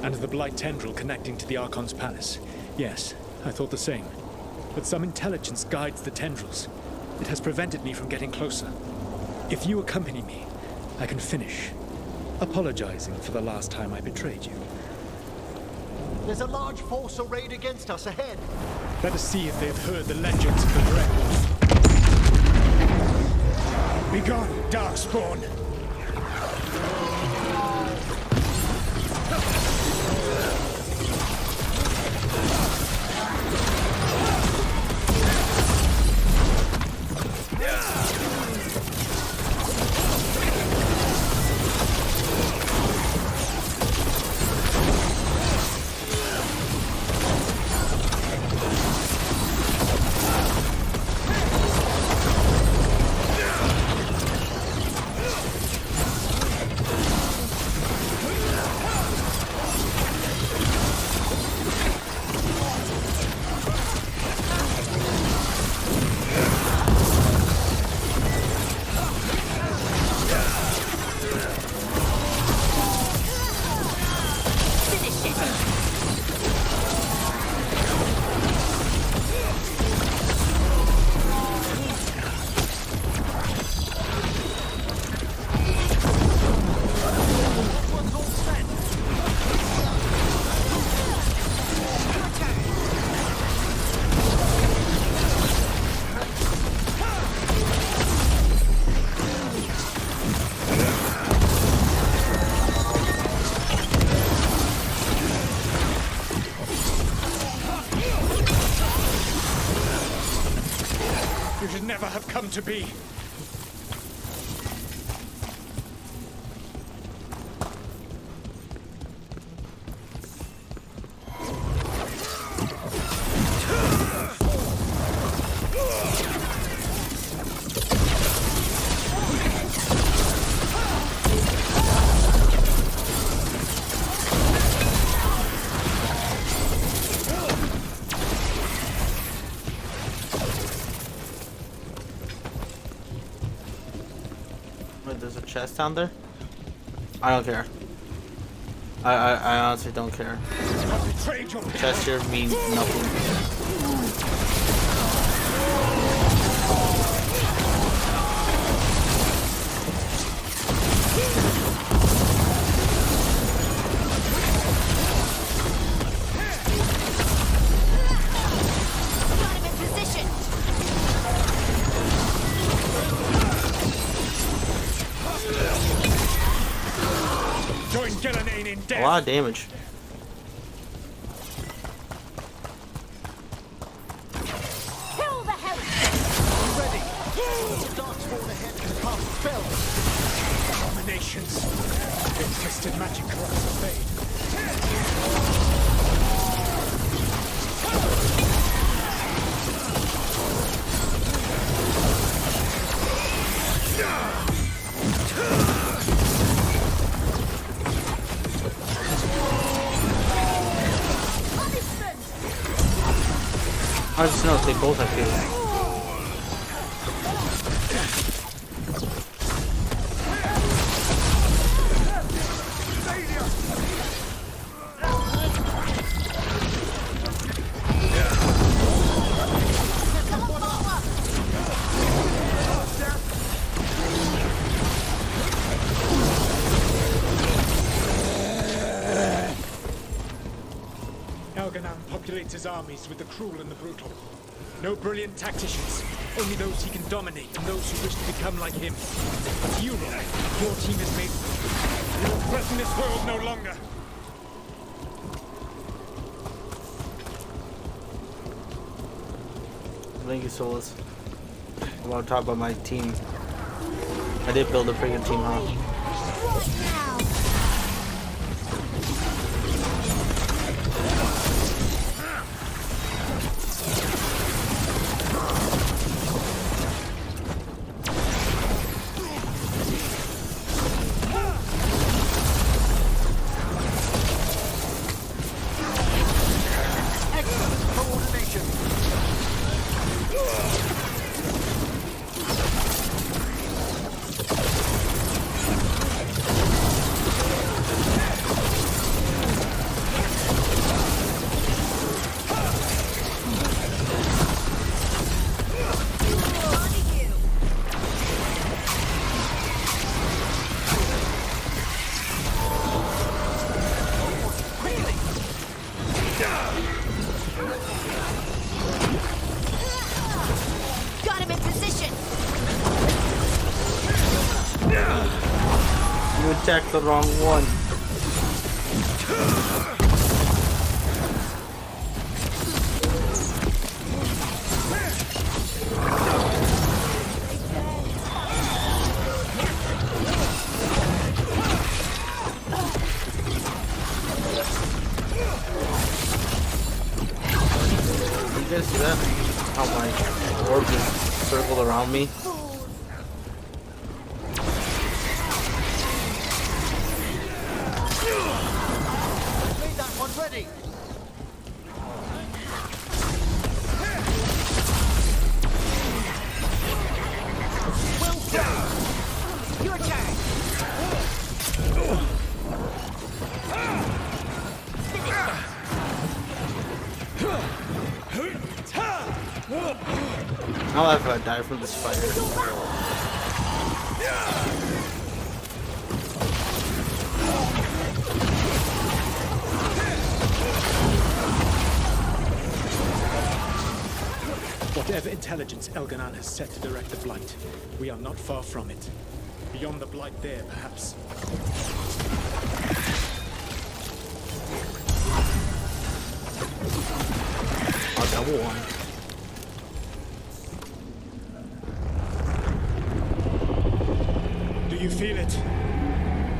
And the Blight Tendril connecting to the Archon's Palace. Yes, I thought the same. But some intelligence guides the tendrils. It has prevented me from getting closer. If you accompany me, I can finish, apologizing for the last time I betrayed you. There's a large force arrayed against us ahead. Let us see if they've heard the legends of the Dreadwolf. Begone, Darkspawn! To be. There's a chest down there? I don't care. I honestly don't care. The chest here means nothing. A lot of damage. Kill the hell! Ready! The Darkspawn ahead can cast spells. Abominations. If twisted magic corrupts the fade. I just noticed they both have feelings. His armies with the cruel and the brutal. No brilliant tacticians, only those he can dominate and those who wish to become like him. But you, your team is made. You will threaten this world no longer. Thank you, Solas. I want to talk about my team. I did build a pretty good team, huh? Attacked the wrong one. You guys see that? How my orb just circled around me? I'll have to die from this fire. Whatever intelligence Elganon has set to direct the Blight, we are not far from it. Beyond the Blight there, perhaps. I'll double one. Do you feel it?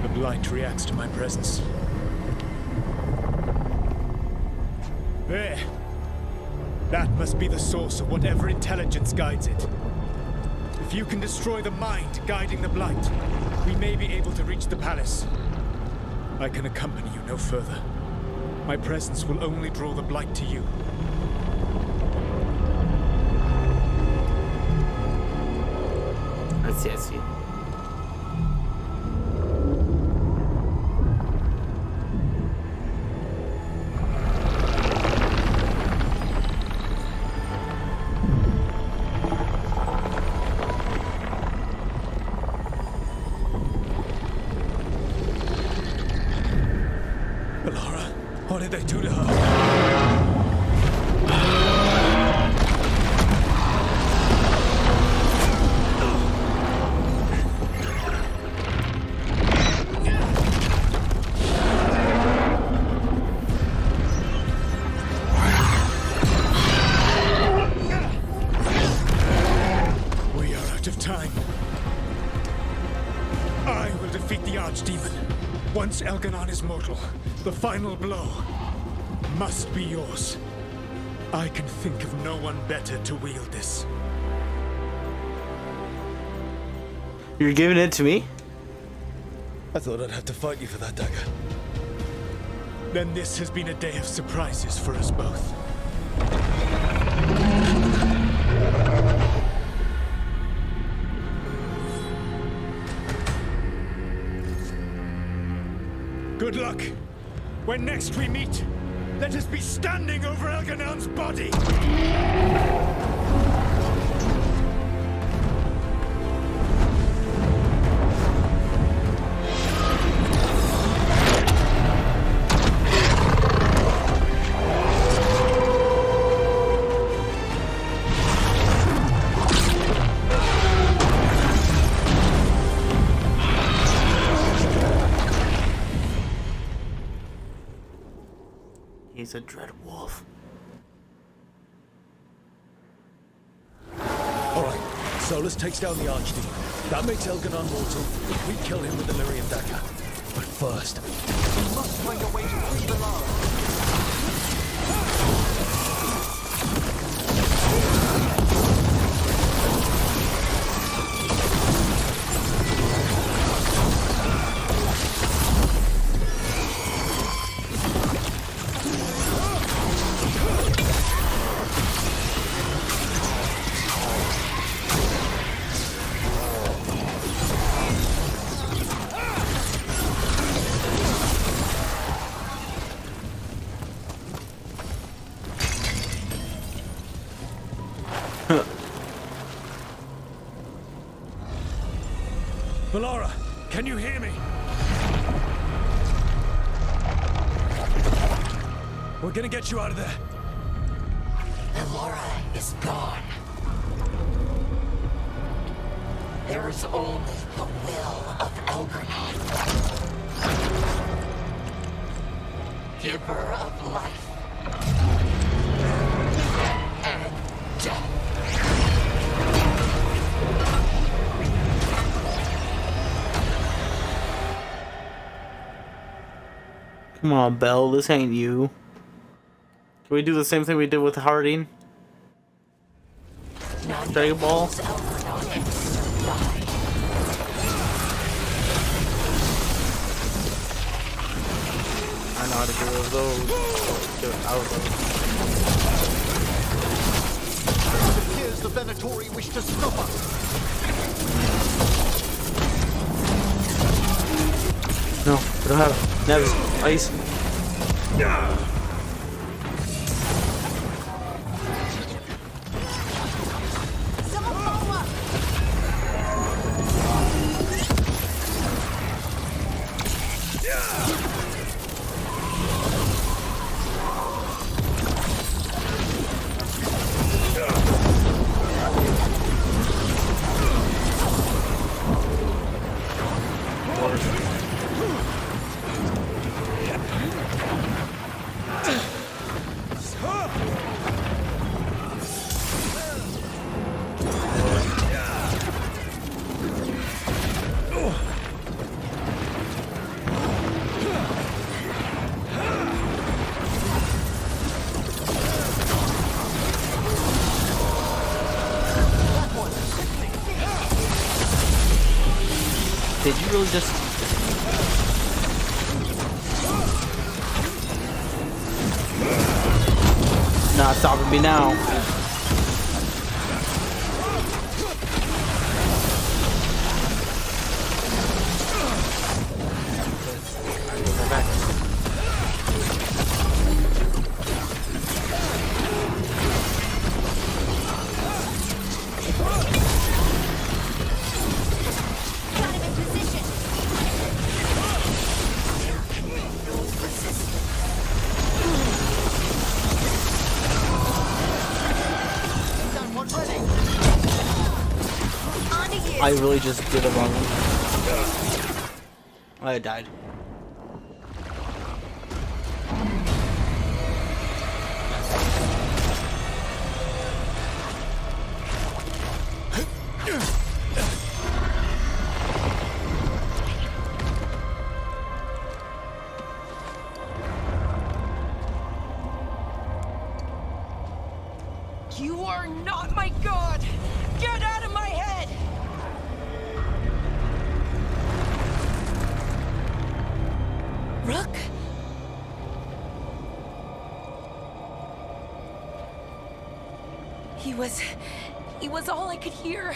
The Blight reacts to my presence. There. That must be the source of whatever intelligence guides it. If you can destroy the mind guiding the Blight, we may be able to reach the palace. I can accompany you no further. My presence will only draw the Blight to you. I see. What did they do to her? We are out of time. I will defeat the Archdemon. Once Elganon is mortal, the final blow must be yours. I can think of no one better to wield this. You're giving it to me? I thought I'd have to fight you for that dagger. Then this has been a day of surprises for us both. Good luck. When next we meet, let us be standing over Elganon's body. He's a dread wolf. Alright, Solas takes down the Archdemon. That makes Elganon mortal. We kill him with the Lyrian dagger. But first, we must find a way to free Valara. Valara, can you hear me? We're gonna get you out of there. Valara is gone. There is only the will of Elgernot. Giver of life and death. Come on, Belle, this ain't you. Can we do the same thing we did with Harding? Dragon Ball? I know how to get rid of those. Get out of those. It appears the Venatori wish to stop us. No, we don't have Nev's ice. Did you really just... Not stopping me now. I really just did a wrong one. I died. You are not my god! Get out of my head! Rook? He was all I could hear.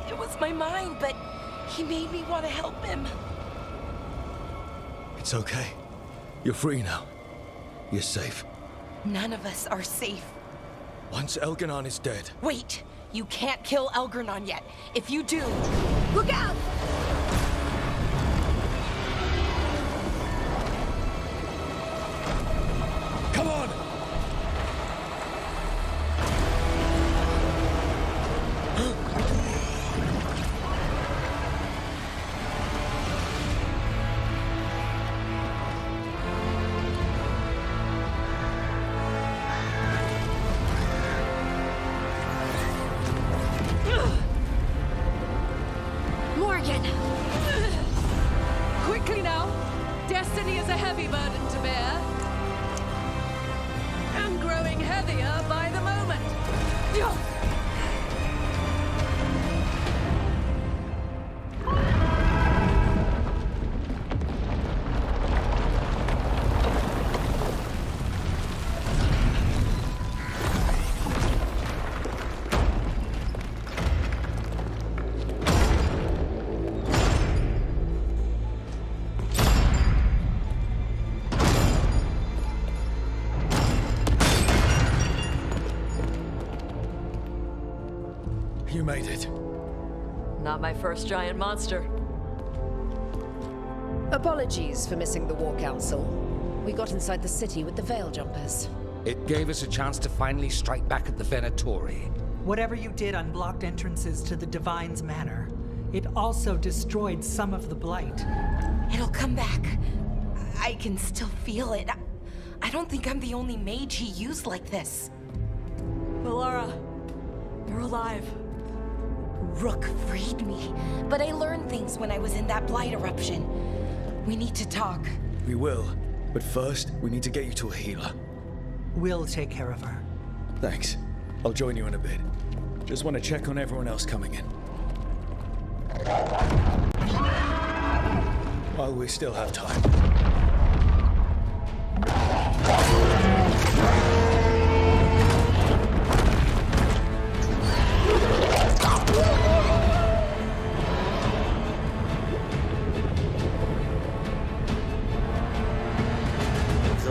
It was my mind, but he made me want to help him. It's okay. You're free now. You're safe. None of us are safe. Once Elganon is dead... Wait! You can't kill Elgranon yet. If you do, look out! Come on! Morgan! Quickly now! Destiny is a heavy burden to bear. And growing heavier by the moment. You made it. Not my first giant monster. Apologies for missing the War Council. We got inside the city with the Veil Jumpers. It gave us a chance to finally strike back at the Venatori. Whatever you did unblocked entrances to the Divine's Manor. It also destroyed some of the Blight. It'll come back. I can still feel it. I don't think I'm the only mage he used like this. Valara, you're alive. Rook freed me, but I learned things when I was in that blight eruption. We need to talk. We will. But first, we need to get you to a healer. We'll take care of her. Thanks. I'll join you in a bit. Just want to check on everyone else coming in. While we still have time.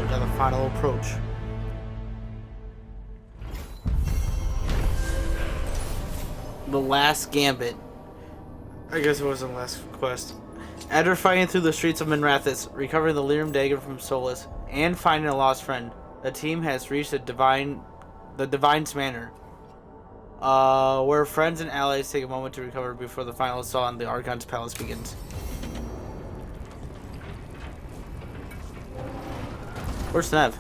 The final approach. The last gambit. I guess it wasn't the last quest. After fighting through the streets of Minrathous, recovering the Lyrium dagger from Solas, and finding a lost friend, the team has reached the Divine's Manor, where friends and allies take a moment to recover before the final assault on the Archon's palace begins. Where's Nev?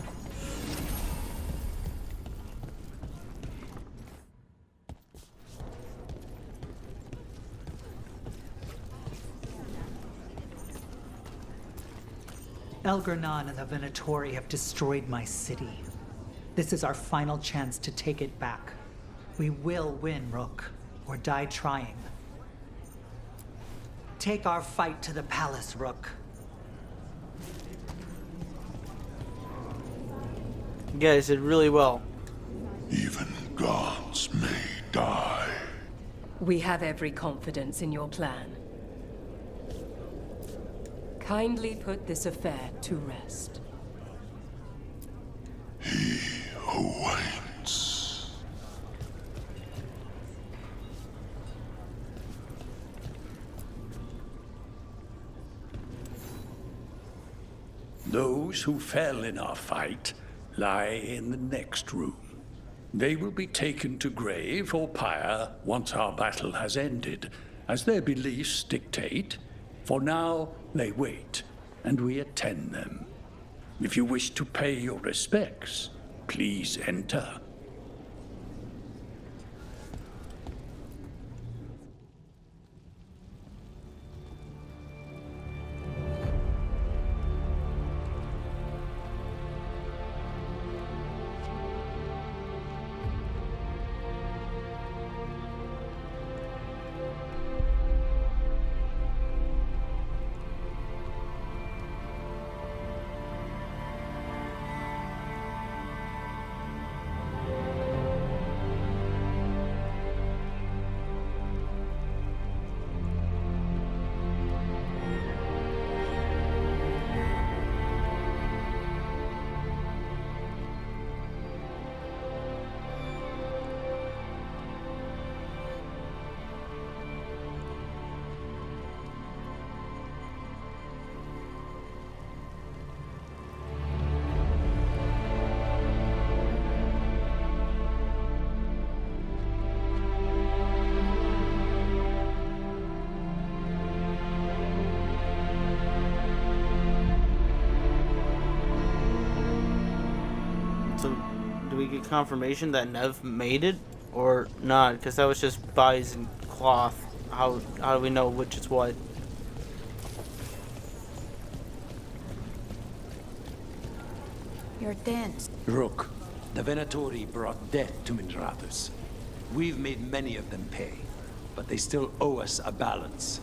Elgranon and the Venatori have destroyed my city. This is our final chance to take it back. We will win, Rook, or die trying. Take our fight to the palace, Rook. You guys did really well. Even gods may die. We have every confidence in your plan. Kindly put this affair to rest. He awaits. Those who fell in our fight lie in the next room. They will be taken to grave or pyre once our battle has ended, as their beliefs dictate. For now, they wait, and we attend them. If you wish to pay your respects, please enter. So, do we get confirmation that Nev made it or not? Because that was just bodies and cloth. How do we know which is what? You're dense. Rook, the Venatori brought death to Minrathus. We've made many of them pay, but they still owe us a balance.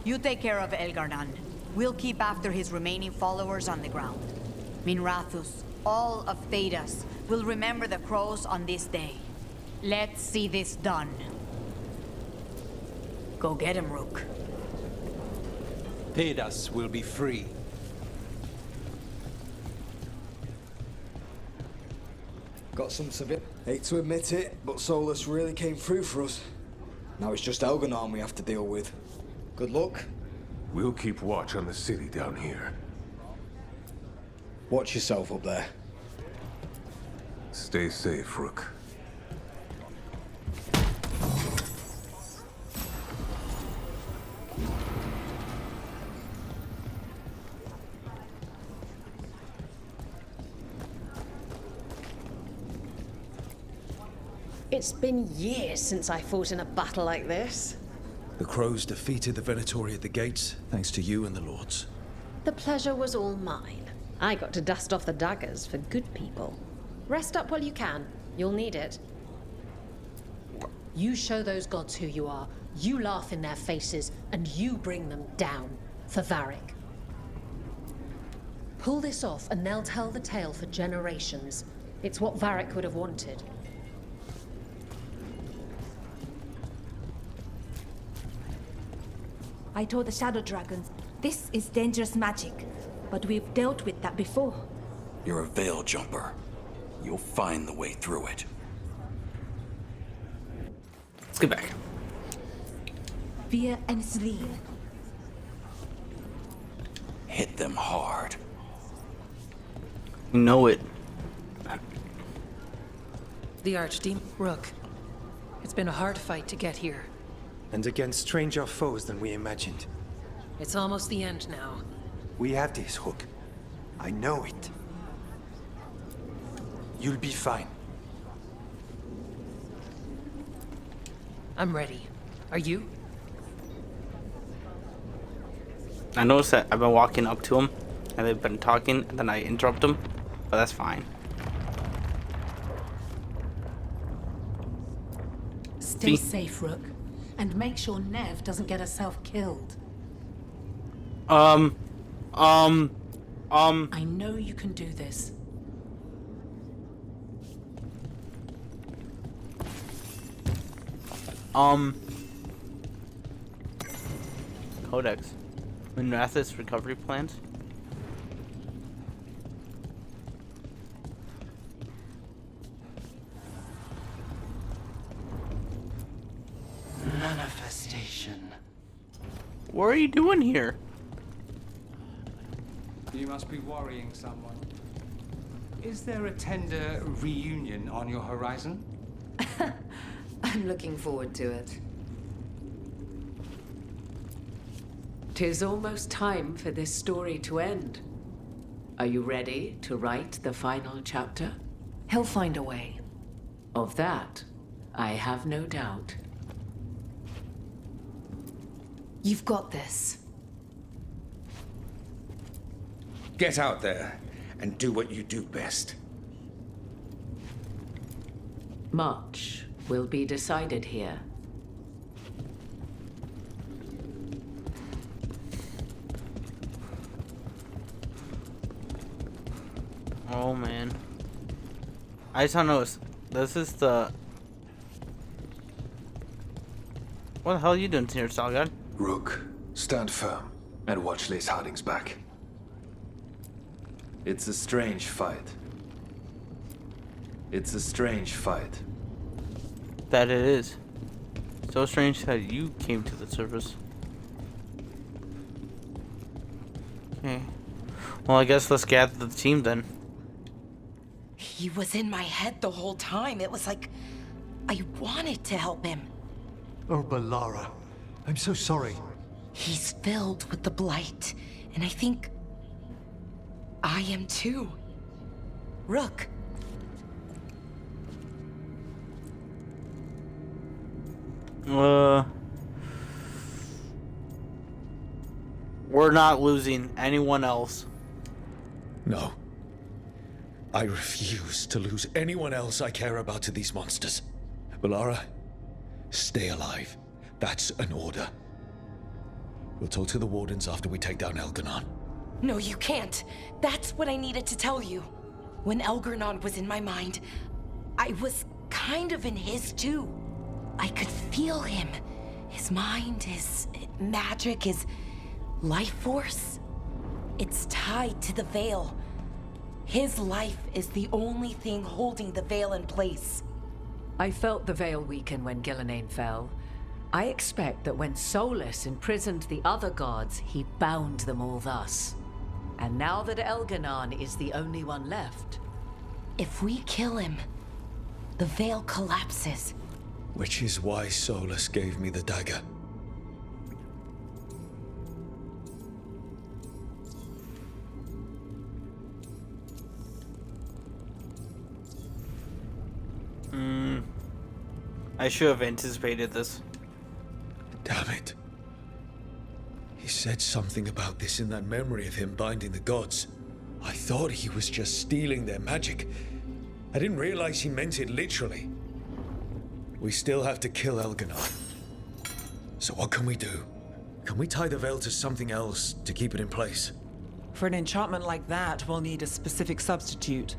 You take care of Elgarnan. We'll keep after his remaining followers on the ground. Minrathus, all of Thedas, will remember the crows on this day. Let's see this done. Go get him, Rook. Thedas will be free. Got some severe. Hate to admit it, but Solas really came through for us. Now it's just Elgarnan we have to deal with. Good luck. We'll keep watch on the city down here. Watch yourself up there. Stay safe, Rook. It's been years since I fought in a battle like this. The Crows defeated the Venatori at the gates, thanks to you and the Lords. The pleasure was all mine. I got to dust off the daggers for good people. Rest up while you can. You'll need it. You show those gods who you are, you laugh in their faces, and you bring them down for Varric. Pull this off and they'll tell the tale for generations. It's what Varric would have wanted. I told the Shadow Dragons, this is dangerous magic, but we've dealt with that before. You're a veil jumper. You'll find the way through it. Let's get back. Fear and Celine. Hit them hard. You know it. The Archdemon. Rook. It's been a hard fight to get here. And against stranger foes than we imagined. It's almost the end now. We have this, Rook. I know it. You'll be fine. I'm ready. Are you? I noticed that I've been walking up to him, and they've been talking, and then I interrupt them, but that's fine. Stay safe, Rook. And make sure Nev doesn't get herself killed. I know you can do this. Codex. Minrathus recovery plans? Manifestation. What are you doing here? You must be worrying someone. Is there a tender reunion on your horizon? I'm looking forward to it. 'Tis almost time for this story to end. Are you ready to write the final chapter? He'll find a way. Of that, I have no doubt. You've got this. Get out there and do what you do best. Much will be decided here. Oh man. I just don't know. This is the. What the hell are you doing here, Salgad? Rook, stand firm and watch Lace Harding's back. It's a strange fight. It's a strange fight. That it is. So strange that you came to the surface. Okay. Well, I guess let's gather the team then. He was in my head the whole time. It was like I wanted to help him. Oh, Balara. I'm so sorry. He's filled with the blight, and I think I am too. Rook, We're not losing anyone else. No. I refuse to lose anyone else I care about to these monsters. Bellara, stay alive. That's an order. We'll talk to the wardens after we take down Elganon. No, you can't. That's what I needed to tell you. When Elganon was in my mind, I was kind of in his too. I could feel him. His mind, his magic, his life force. It's tied to the Veil. His life is the only thing holding the Veil in place. I felt the Veil weaken when Gillenane fell. I expect that when Solas imprisoned the other gods, he bound them all thus. And now that Elganon is the only one left... If we kill him, the Veil collapses. Which is why Solas gave me the dagger. I should have anticipated this. Damn it. He said something about this in that memory of him binding the gods. I thought he was just stealing their magic. I didn't realize he meant it literally. We still have to kill Elganon. So what can we do? Can we tie the Veil to something else to keep it in place? For an enchantment like that, we'll need a specific substitute.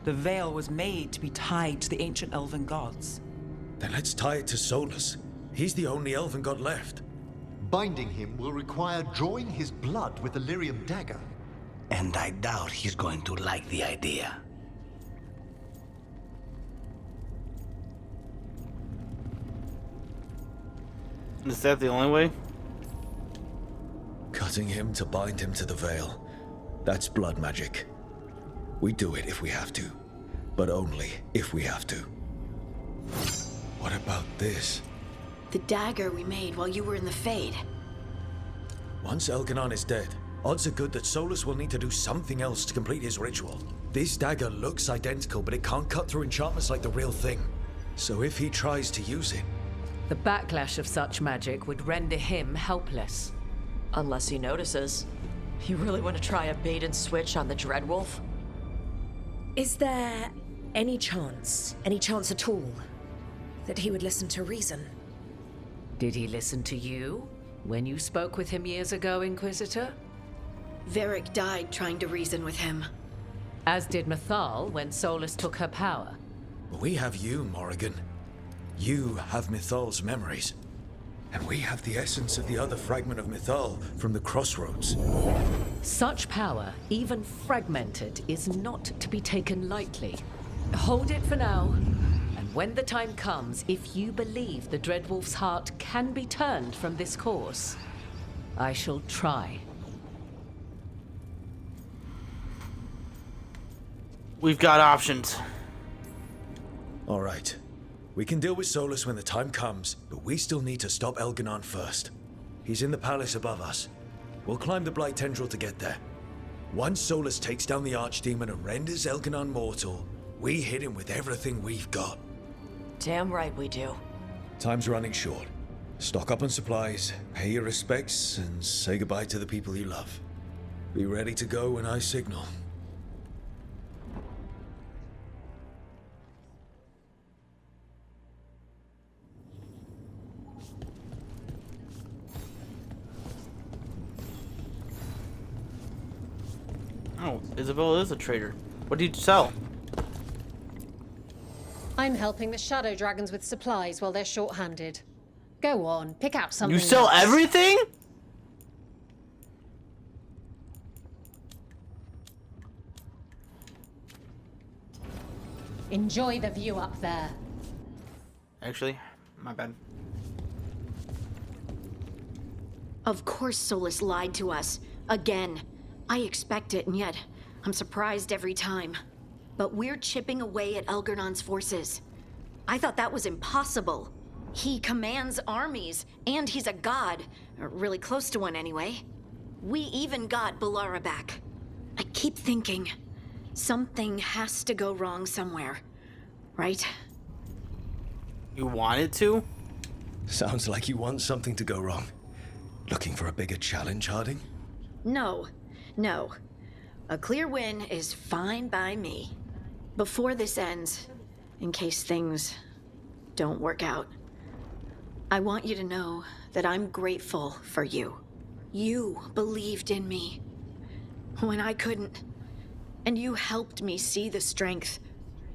The Veil was made to be tied to the ancient elven gods. Then let's tie it to Solas. He's the only elven god left. Binding him will require drawing his blood with the lyrium dagger. And I doubt he's going to like the idea. Is that the only way? Cutting him to bind him to the Veil. That's blood magic. We do it if we have to, but only if we have to. What about this? The dagger we made while you were in the Fade. Once Elganon is dead, odds are good that Solas will need to do something else to complete his ritual. This dagger looks identical, but it can't cut through enchantments like the real thing. So if he tries to use it... The backlash of such magic would render him helpless. Unless he notices. You really want to try a bait and switch on the Dreadwolf? Is there any chance at all, that he would listen to reason? Did he listen to you when you spoke with him years ago, Inquisitor? Varric died trying to reason with him. As did Mythal when Solas took her power. We have you, Morrigan. You have Mythal's memories. And we have the essence of the other fragment of Mythal from the Crossroads. Such power, even fragmented, is not to be taken lightly. Hold it for now. And when the time comes, if you believe the Dreadwolf's heart can be turned from this course, I shall try. We've got options. All right. We can deal with Solas when the time comes, but we still need to stop Elganon first. He's in the palace above us. We'll climb the Blight Tendril to get there. Once Solas takes down the Archdemon and renders Elganon mortal, we hit him with everything we've got. Damn right we do. Time's running short. Stock up on supplies, pay your respects, and say goodbye to the people you love. Be ready to go when I signal. Oh, Isabella is a traitor. What did you sell? I'm helping the Shadow Dragons with supplies while they're short-handed. Go on, pick out something. You sell else. everything? Enjoy the view up there. Actually, my bad. Of course Solas lied to us. Again. I expect it, and yet I'm surprised every time. But we're chipping away at Elgarnon's forces. I thought that was impossible. He commands armies, and he's a god. Or really close to one, anyway. We even got Bellara back. I keep thinking, something has to go wrong somewhere. Right? You wanted to? Sounds like you want something to go wrong. Looking for a bigger challenge, Harding? No. A clear win is fine by me. Before this ends, in case things don't work out, I want you to know that I'm grateful for you. You believed in me when I couldn't, and you helped me see the strength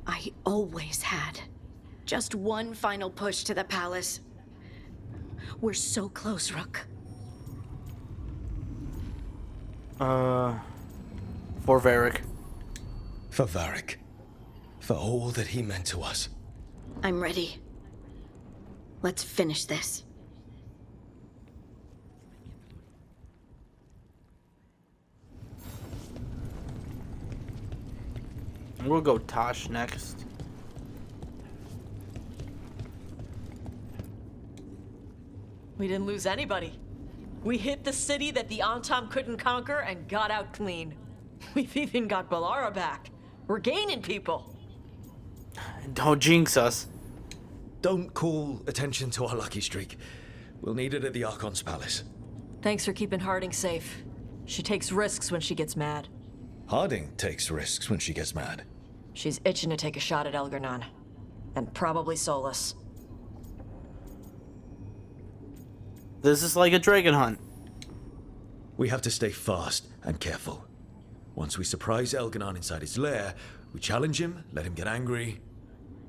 I always had. Just one final push to the palace. We're so close, Rook. For Varric. For Varric. For all that he meant to us. I'm ready. Let's finish this. We'll go Tosh next. We didn't lose anybody. We hit the city that the Antam couldn't conquer and got out clean. We've even got Bellara back. We're gaining people. Don't jinx us. Don't call attention to our lucky streak. We'll need it at the Archon's palace. Thanks for keeping Harding safe. She takes risks when she gets mad. Harding takes risks when she gets mad. She's itching to take a shot at Elgar'nan. And probably Solas. This is like a dragon hunt. We have to stay fast and careful. Once we surprise Elgar'nan inside his lair, we challenge him, let him get angry.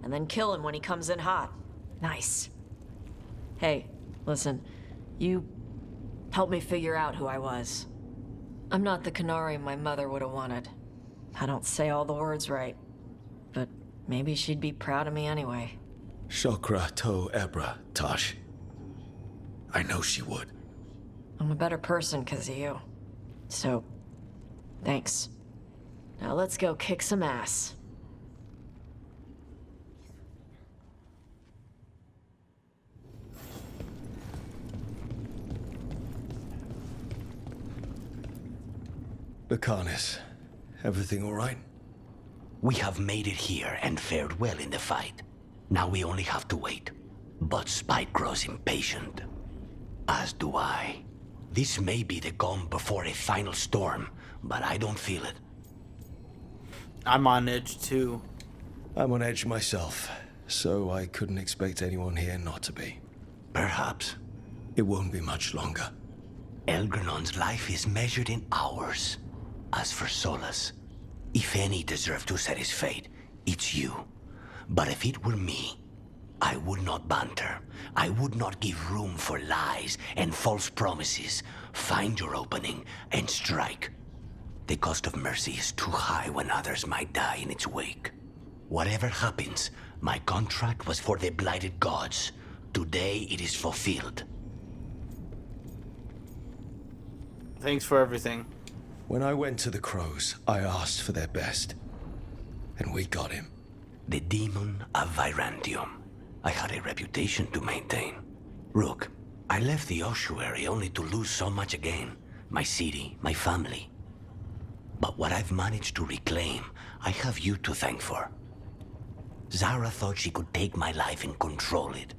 And then kill him when he comes in hot. Nice. Hey, listen. You helped me figure out who I was. I'm not the Canary my mother would have wanted. I don't say all the words right. But maybe she'd be proud of me anyway. Shokra to Ebra, Tosh. I know she would. I'm a better person because of you. So, thanks. Now let's go kick some ass. Lucanus, everything all right? We have made it here and fared well in the fight. Now we only have to wait. But Spike grows impatient. As do I. This may be the calm before a final storm, but I don't feel it. I'm on edge too. I'm on edge myself, so I couldn't expect anyone here not to be. Perhaps. It won't be much longer. Elgar'nan's life is measured in hours. As for Solas, if any deserve to set his fate, it's you. But if it were me, I would not banter. I would not give room for lies and false promises. Find your opening and strike. The cost of mercy is too high when others might die in its wake. Whatever happens, my contract was for the blighted gods. Today it is fulfilled. Thanks for everything. When I went to the Crows, I asked for their best. And we got him. The demon of Virantium. I had a reputation to maintain. Rook, I left the ossuary only to lose so much again. My city, my family. But what I've managed to reclaim, I have you to thank for. Zara thought she could take my life and control it.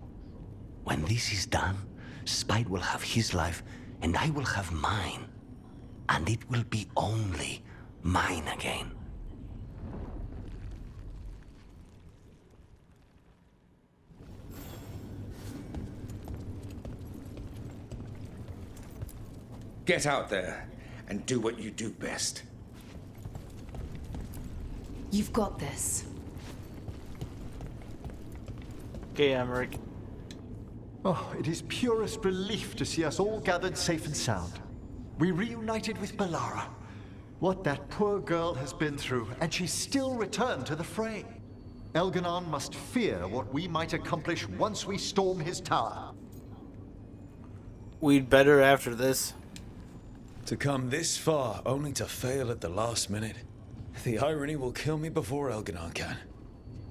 When this is done, Spite will have his life, and I will have mine. And it will be only mine again. Get out there and do what you do best. You've got this. Okay, Emmerich. Oh, it is purest relief to see us all gathered safe and sound. We reunited with Bellara. What that poor girl has been through, and she still returned to the fray. Elgar'nan must fear what we might accomplish once we storm his tower. We'd better after this. To come this far, only to fail at the last minute. The irony will kill me before Elgar'nan can.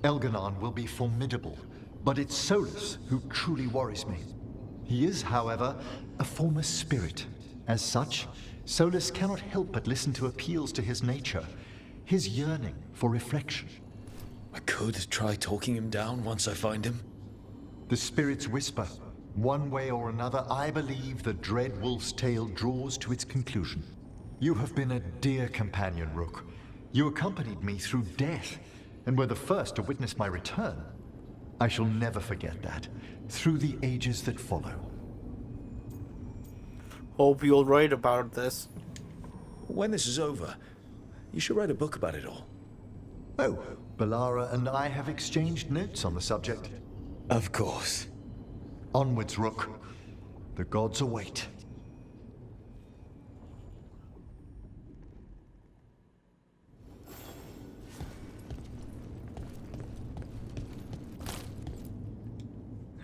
Elgar'nan will be formidable, but it's Solas who truly worries me. He is, however, a former spirit. As such, Solas cannot help but listen to appeals to his nature, his yearning for reflection. I could try talking him down once I find him. The spirits whisper, One way or another, I believe the Dread Wolf's tale draws to its conclusion. You have been a dear companion, Rook. You accompanied me through death, and were the first to witness my return. I shall never forget that, through the ages that follow. Hope you'll write about this. When this is over, you should write a book about it all. Oh, Bellara and I have exchanged notes on the subject. Of course. Onwards, Rook. The gods await.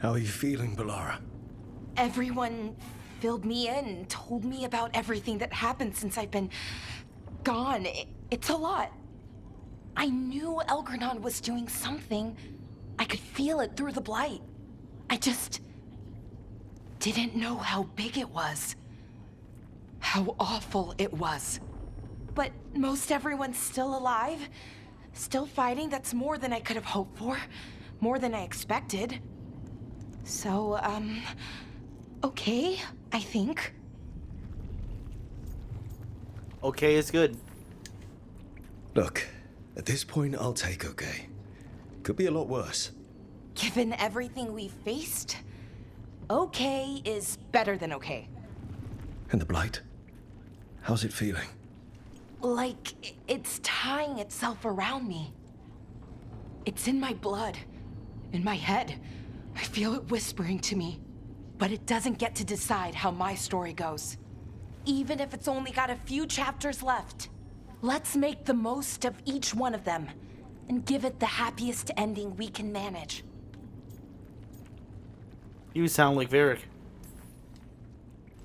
How are you feeling, Bellara? Everyone filled me in and told me about everything that happened since I've been gone. It's a lot. I knew Elgranon was doing something. I could feel it through the blight. I just didn't know how big it was. How awful it was. But most everyone's still alive. Still fighting. That's more than I could have hoped for. More than I expected. So, okay, I think. Okay is good. Look, at this point, I'll take okay. Could be a lot worse. Given everything we've faced, okay is better than okay. And the blight? How's it feeling? Like it's tying itself around me. It's in my blood, in my head. I feel it whispering to me. But it doesn't get to decide how my story goes. Even if it's only got a few chapters left. Let's make the most of each one of them and give it the happiest ending we can manage. You sound like Varric.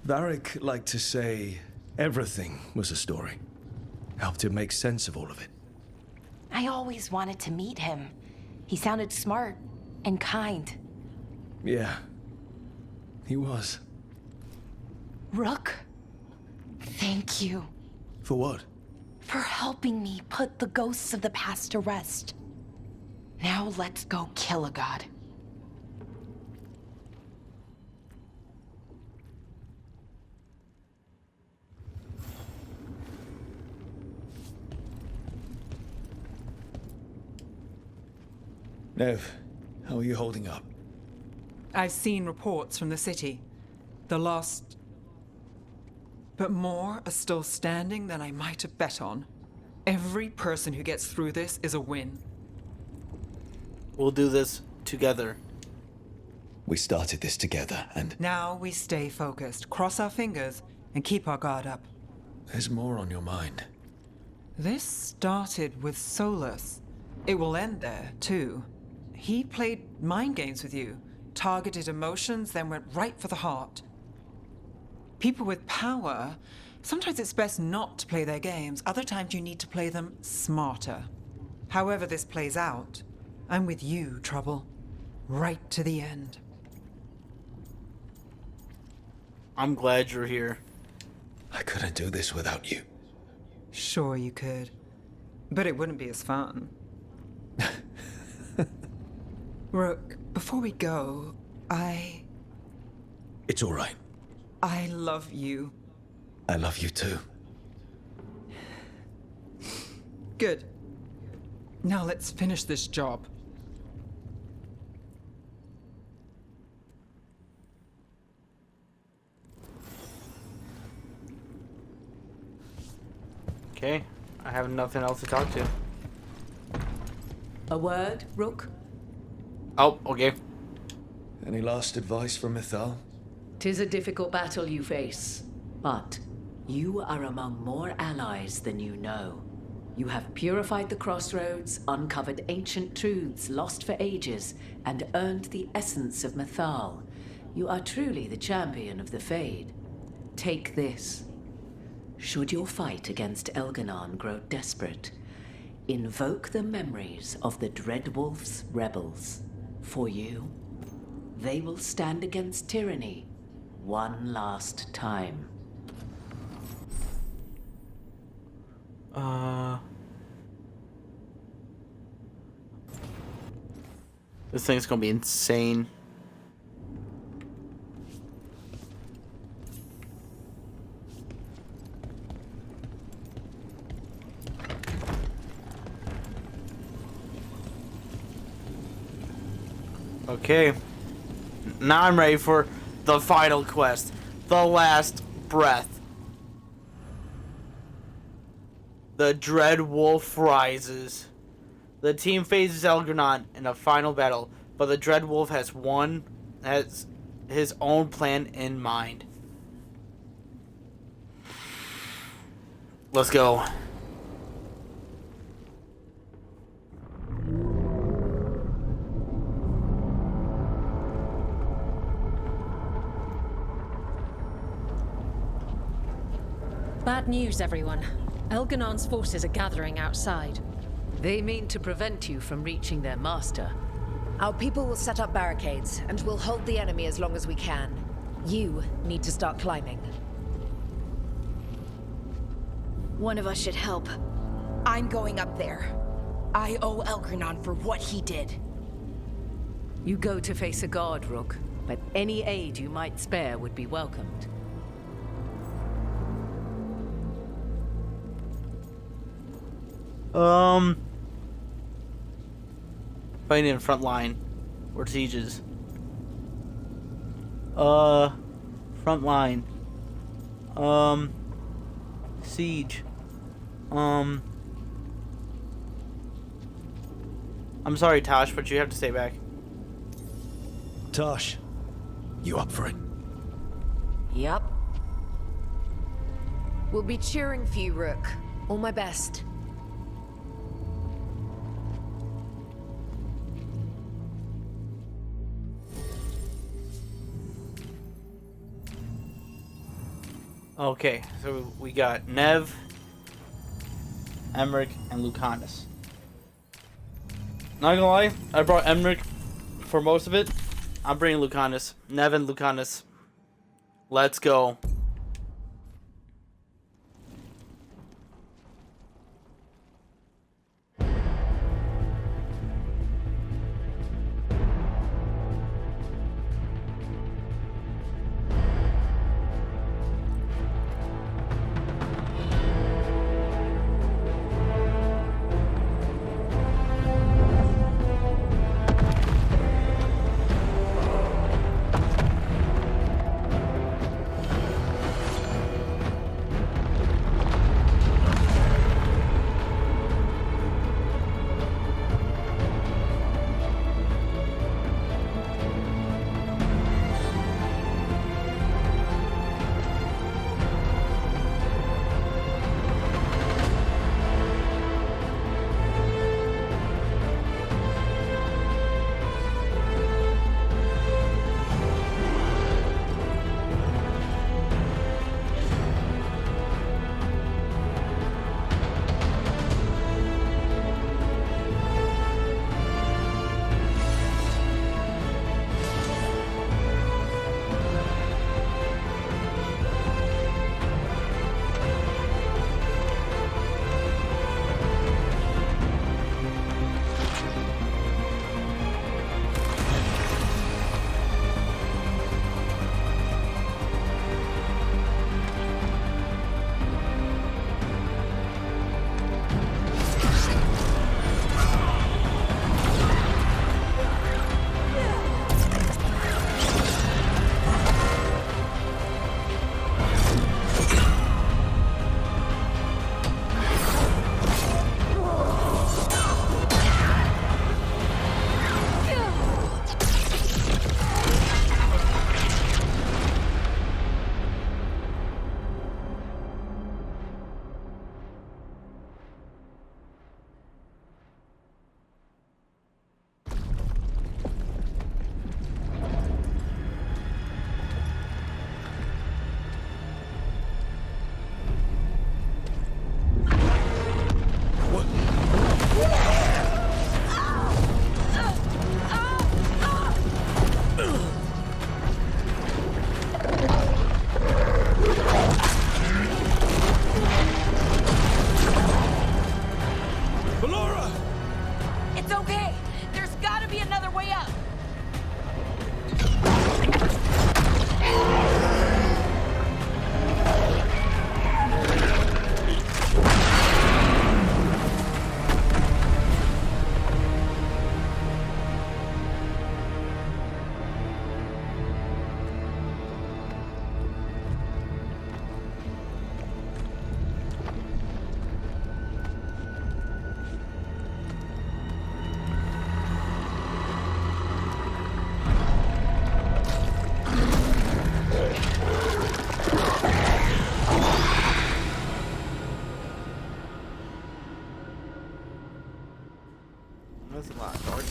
Varric liked to say everything was a story. Helped him make sense of all of it. I always wanted to meet him. He sounded smart and kind. Yeah, he was. Rook, thank you. For what? For helping me put the ghosts of the past to rest. Now let's go kill a god. Nev, how are you holding up? I've seen reports from the city. The lost... But more are still standing than I might have bet on. Every person who gets through this is a win. We'll do this together. We started this together, and... Now we stay focused, cross our fingers, and keep our guard up. There's more on your mind. This started with Solas. It will end there, too. He played mind games with you, targeted emotions, then went right for the heart. People with power, sometimes it's best not to play their games. Other times you need to play them smarter. However this plays out, I'm with you, Trouble. Right to the end. I'm glad you're here. I couldn't do this without you. Sure you could. But it wouldn't be as fun. Rook, before we go, It's all right. I love you. I love you too. Good. Now let's finish this job. Okay, I have nothing else to talk to. A word, Rook? Oh, okay. Any last advice from Mythal? 'Tis a difficult battle you face, but you are among more allies than you know. You have purified the crossroads, uncovered ancient truths lost for ages, and earned the essence of Mythal. You are truly the champion of the Fade. Take this. Should your fight against Elganon grow desperate, invoke the memories of the Dreadwolf's rebels. For you, they will stand against tyranny one last time. This thing's gonna be insane. Okay. Now I'm ready for the final quest. The last breath. The Dread Wolf rises. The team faces Elgranon in a final battle, but the Dread Wolf has his own plan in mind. Let's go. Bad news, everyone. Elganon's forces are gathering outside. They mean to prevent you from reaching their master. Our people will set up barricades, and we'll hold the enemy as long as we can. You need to start climbing. One of us should help. I'm going up there. I owe Elgranon for what he did. You go to face a guard, Rook, but any aid you might spare would be welcomed. Fighting in front line or sieges. Front line. Siege. I'm sorry, Tosh, but you have to stay back. Tosh, you up for it? Yup. We'll be cheering for you, Rook. All my best. Okay, so we got Nev, Emmerich, and Lucanus. Not gonna lie, I brought Emmerich for most of it. I'm bringing Lucanus. Nev and Lucanus. Let's go. There's a lot of dark.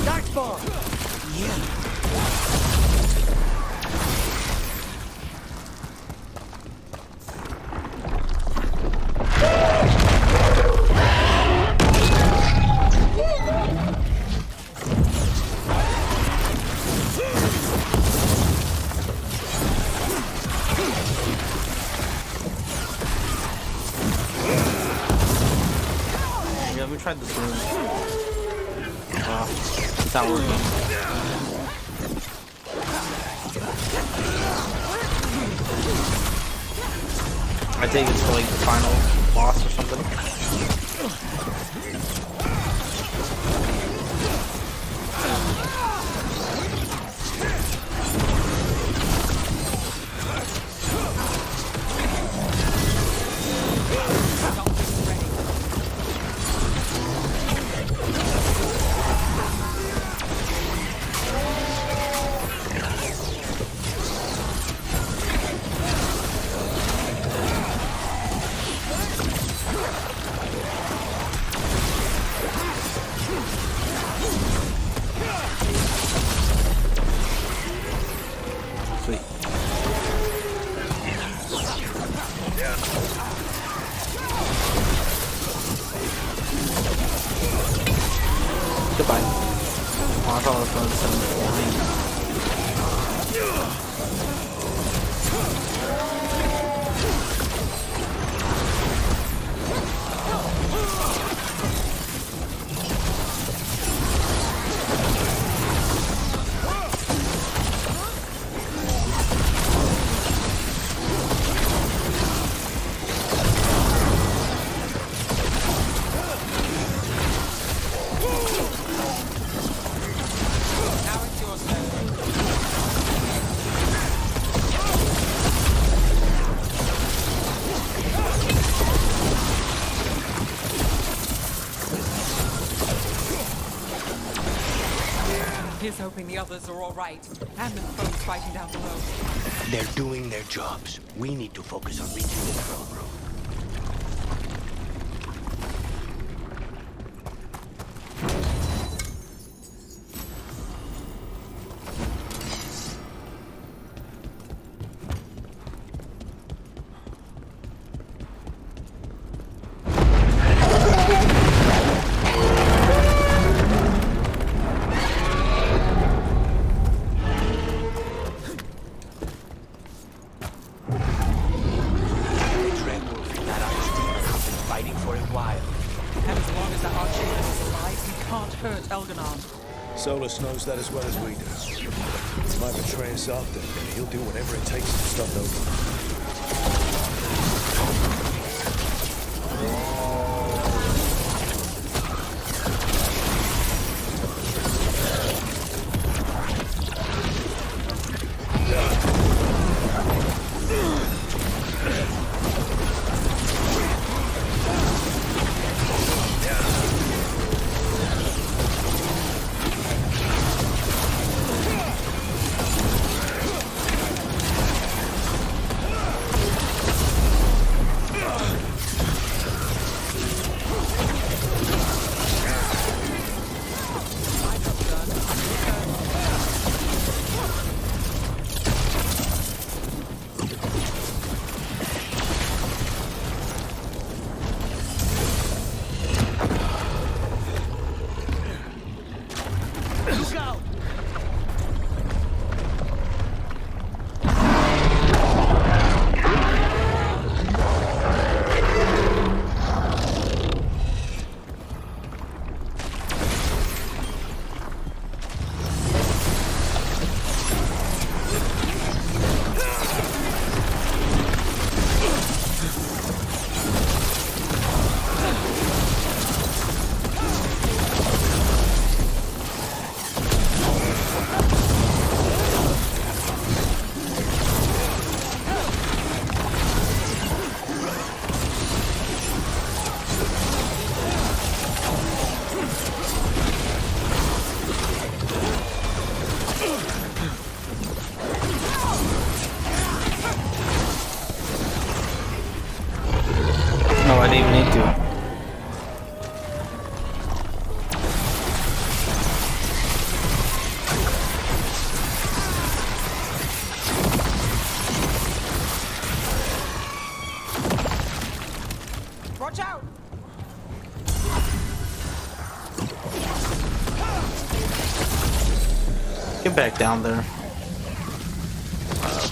Darkspawn! Yeah, let me try this room. It's not working. I think it's like the final boss or something. Goodbye. Oh, I thought I was going to send him flying. Here's hoping the others are all right, and the folks fighting down below. They're doing their jobs. We need to focus on reaching the throne room. Solas knows that as well as we do. He might betray us after, but he'll do whatever it takes to stop those. to. Watch out! Get back down there.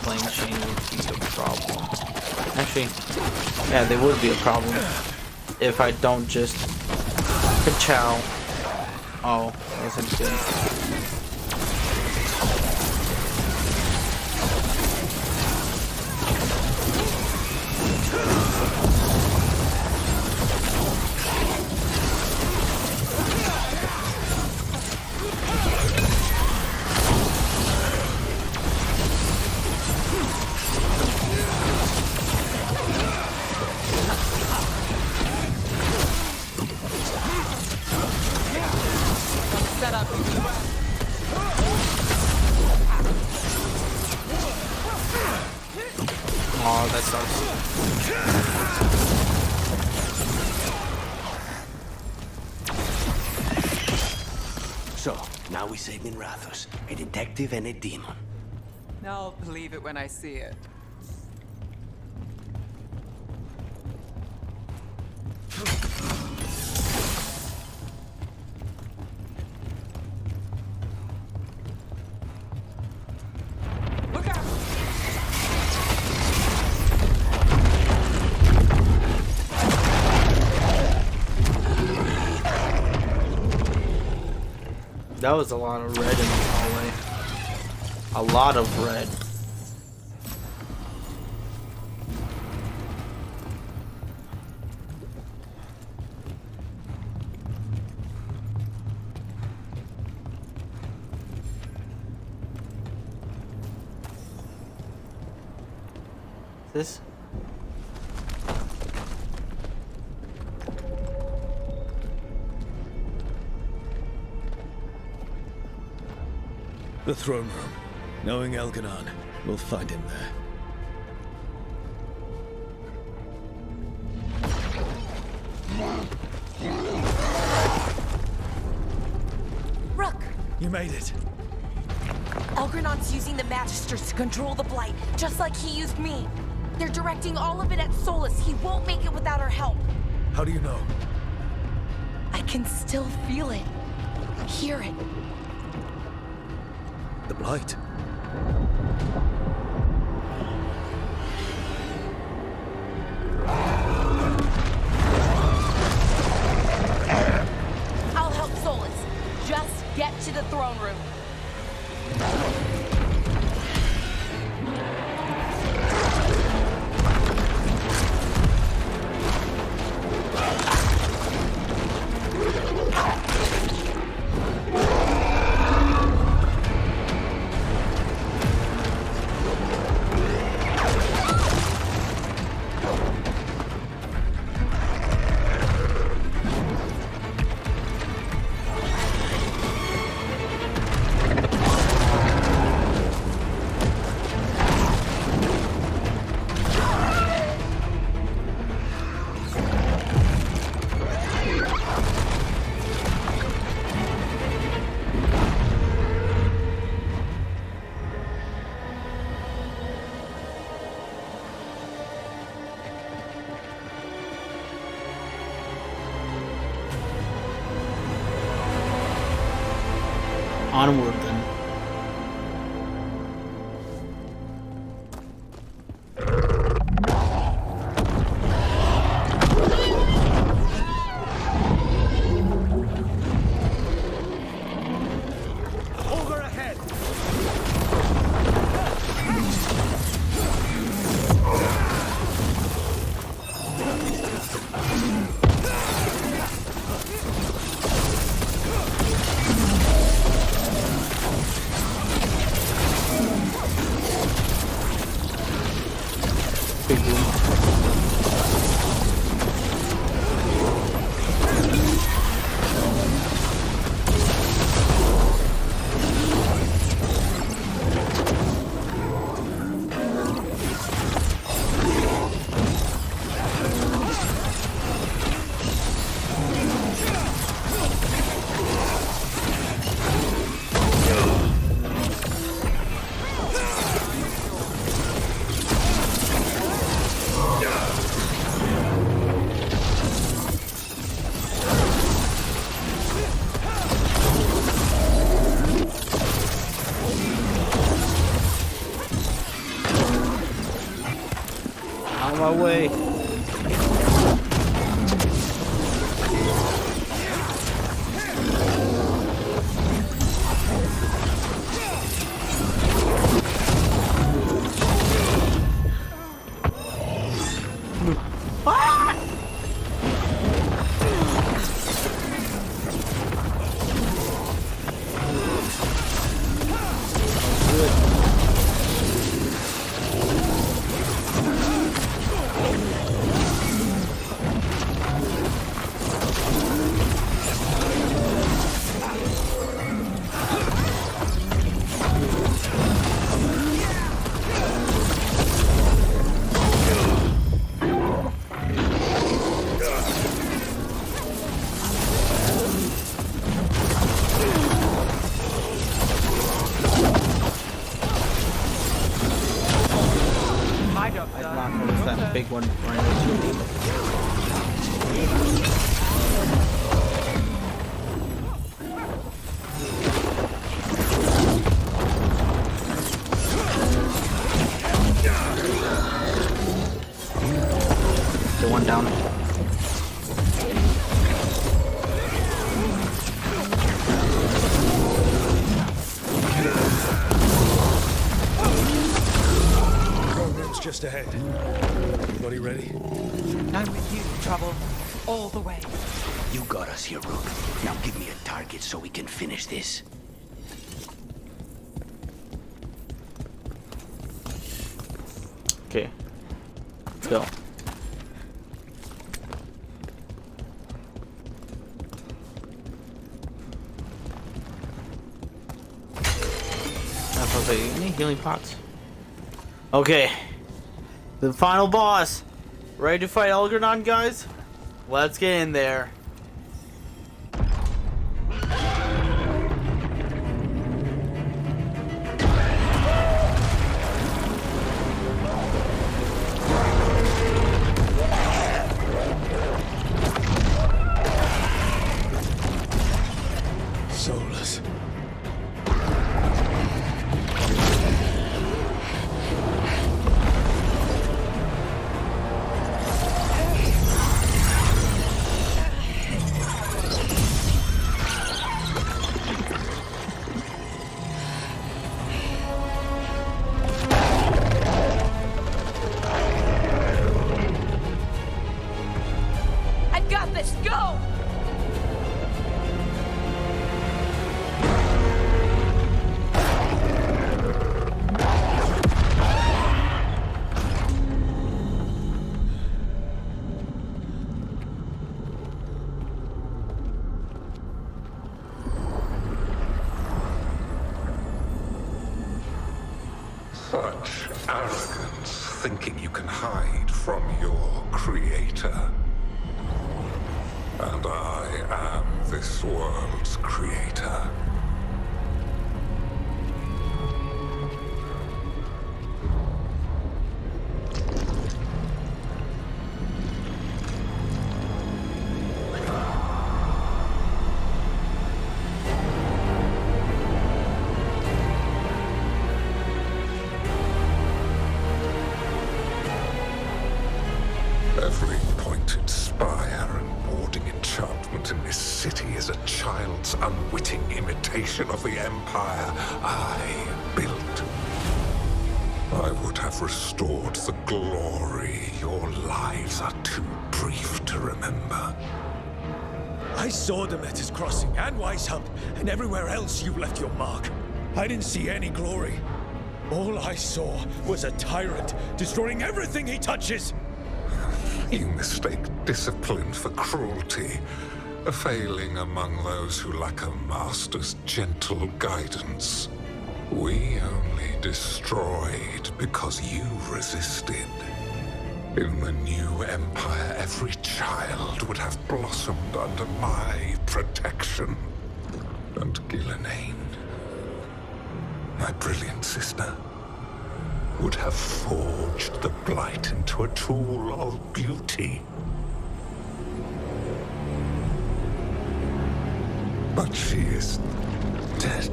Playing machine would be a problem. Actually, yeah, they would be a problem if I don't just ka-chow. Oh, that wasn't good. Oh, that sucks. So, now we save Minrathos, a detective and a demon. I'll believe it when I see it. That was a lot of red in the hallway. A lot of red. This? The throne room. Knowing Elganon, we'll find him there. Rook! You made it. Elgranon's using the Magisters to control the Blight, just like he used me. They're directing all of it at Solas. He won't make it without our help. How do you know? I can still feel it. Hear it. The Blight. I'll help Solas. Just get to the throne room. Onward then. Over ahead. On my way. Big one right the one down. Road's just ahead. Everybody ready? I'm with you, Trouble. All the way. You got us here, Rook. Now give me a target so we can finish this. Okay. Go. Any healing pots? Okay. The final boss. Ready to fight Algernon, guys? Let's get in there. Solas. Such arrogance, thinking you can hide from your creator. And I am this world's creator. Every pointed spire and warding enchantment in this city is a child's unwitting imitation of the empire I built. I would have restored the glory. Your lives are too brief to remember. I saw Demeter's Crossing and Weishaupt, and everywhere else you left your mark. I didn't see any glory. All I saw was a tyrant destroying everything he touches. You mistake discipline for cruelty, a failing among those who lack a master's gentle guidance. We only destroyed because you resisted. In the new empire, every child would have blossomed under my protection. And Gillenane, my brilliant sister, would have forged the Blight into a tool of beauty. But she is dead.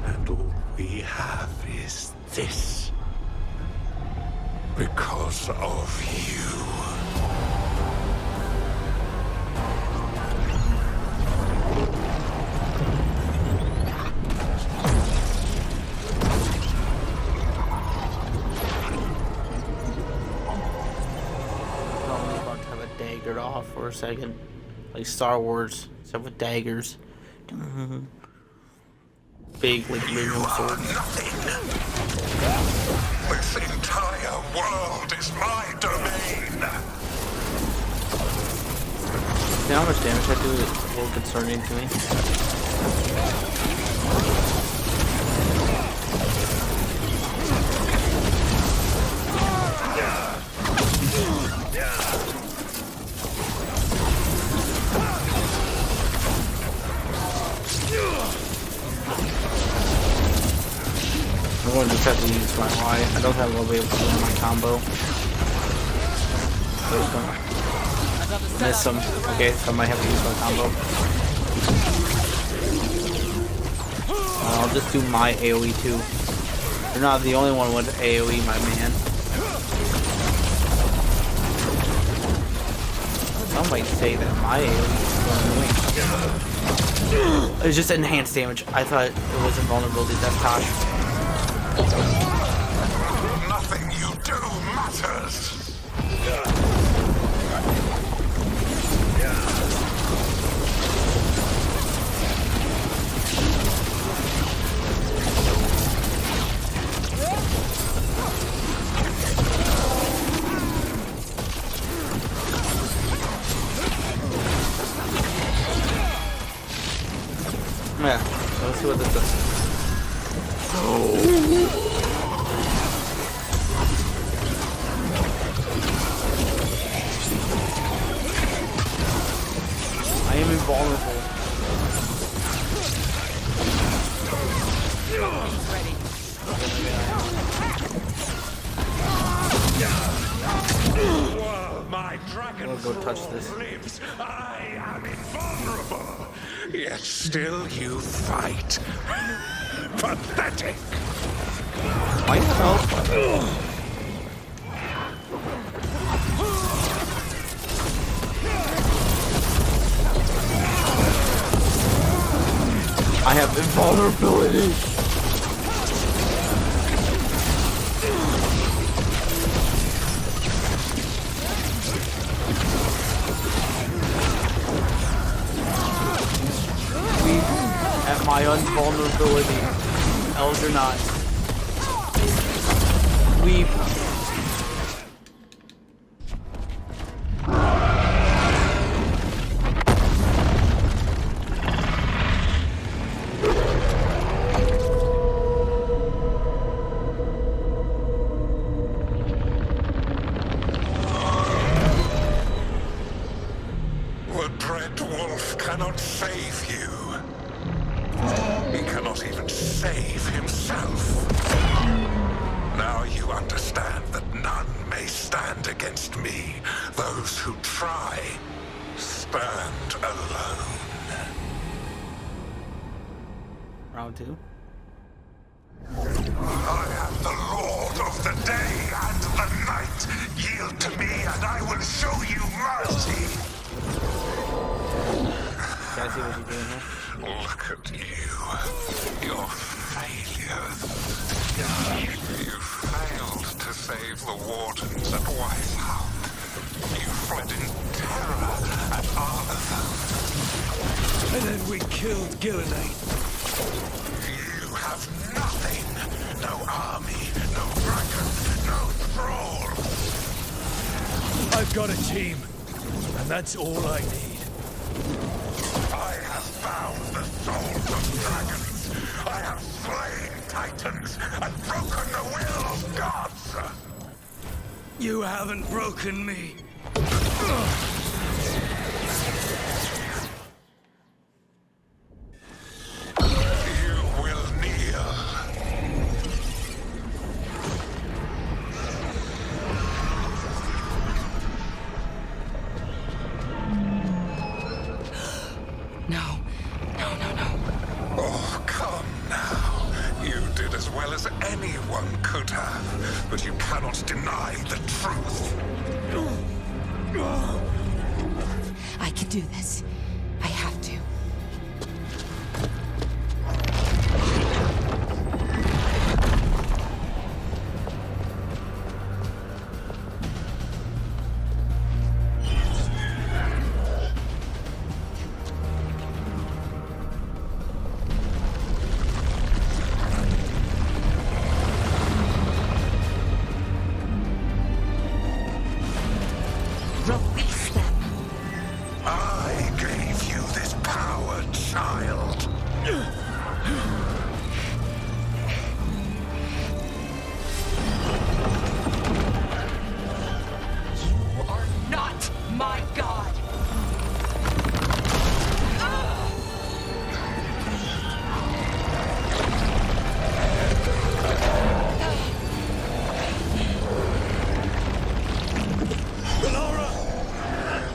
And all we have is this. because of you. Daggered off for a second, like Star Wars, except with daggers. Big, like living sword. This entire world is my domain. See how much damage I do is a little concerning to me. I'm going to just have to use my Y. I don't have a way of doing my combo. Just gonna miss him. Okay, so I might have to use my combo. I'll just do my AoE too. You're not the only one with AoE, my man. Some might say that my AoE is annoying. It's just enhanced damage. I thought it was invulnerability. That's Tosh. Nothing you do matters. Yeah, let's see what this does. I am invulnerable. My dragon I'll go touch this. lives. I am invulnerable. Yet still you fight. Pathetic. Why the hell? I have invulnerability. At my invulnerability, Elder Weep. The Dread Wolf cannot save you. He cannot even save himself. Now you understand that none may stand against me. Those who try stand alone. Round 2. I am the Lord of the day and the night. Yield to me and I will show you mercy. Can I see what you're doing here? Look at you. Your failures. You failed to save the wardens at Weisshaupt. You fled in terror at Arlethal. And then we killed Gillenane. You have nothing. No army, no dragon, no thralls. I've got a team, and that's all I need. I have found the souls of dragons. I have slain titans and broken the will of gods. You haven't broken me. You will kneel. No. Oh, come now. You did as well as anyone could have, but you cannot deny the do this. I have to. Release them. I gave you this power, child. You are not my god.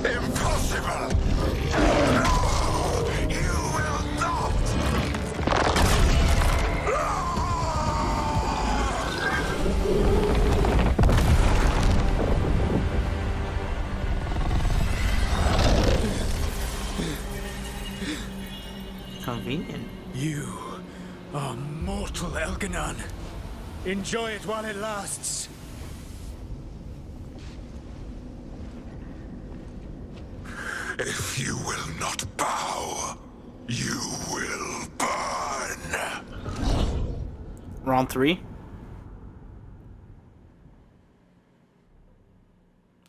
Impossible! No! You will not! Convenient. You are mortal, Elganon. Enjoy it while it lasts. If you will not bow, you will burn. Round 3.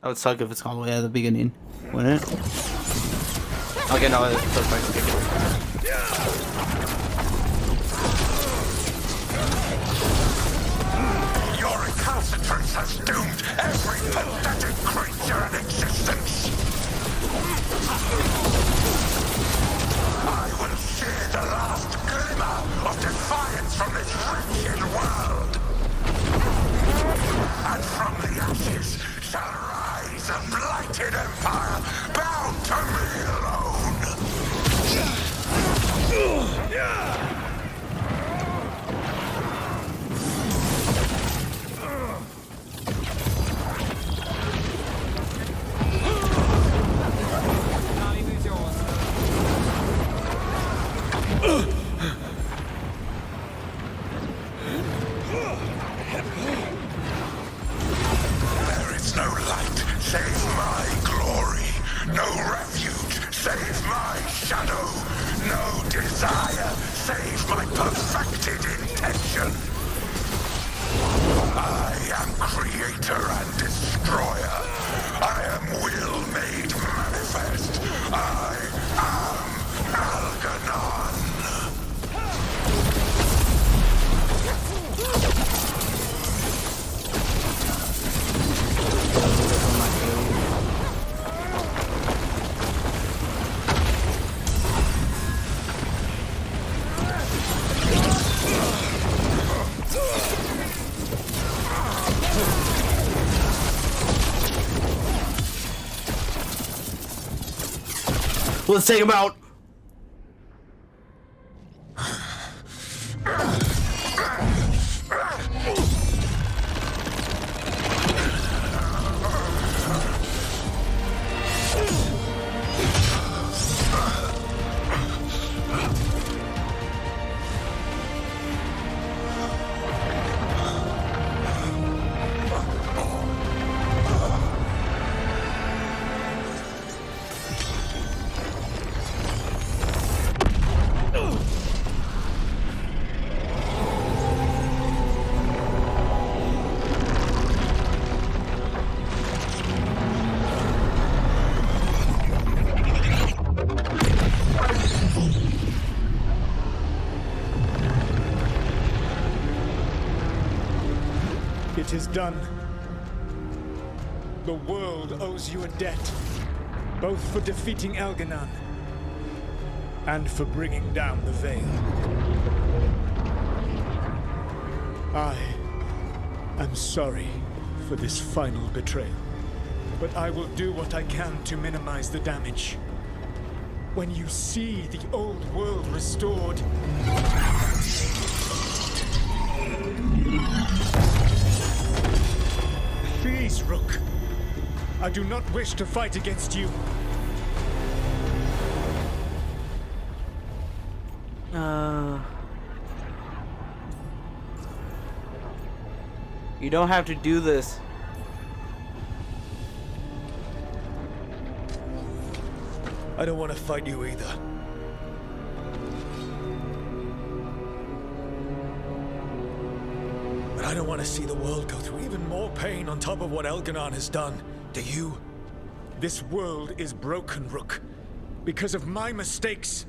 That would suck if it's all the way at the beginning, wouldn't it? Okay, no, it's perfect. Your recalcitrance has doomed every pathetic creature in existence. I will share the last glimmer of defiance from this wretched world. And from the ashes shall rise a blighted empire bound to me alone. There is no light save my glory, no refuge save my shadow, no desire save my perfected intention. I am creator and destroyer. I am will made manifest. I am Algernon. Let's take him out. It is done. The world owes you a debt, both for defeating Elganon and for bringing down the Veil. I am sorry for this final betrayal, but I will do what I can to minimize the damage. When you see the old world restored, please, Rook. I do not wish to fight against you. You don't have to do this. I don't want to fight you either. But I don't want to see the world go through even more pain on top of what Elganon has done. Do you? This world is broken, Rook. Because of my mistakes.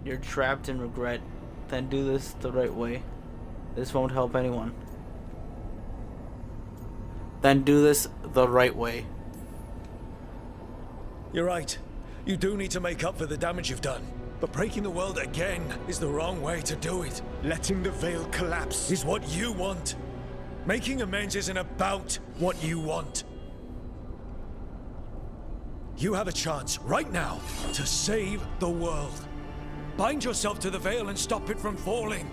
You're trapped in regret. Then do this the right way. This won't help anyone. Then do this the right way. You're right. You do need to make up for the damage you've done. But breaking the world again is the wrong way to do it. Letting the Veil collapse is what you want. Making amends isn't about what you want. You have a chance right now to save the world. Bind yourself to the Veil and stop it from falling.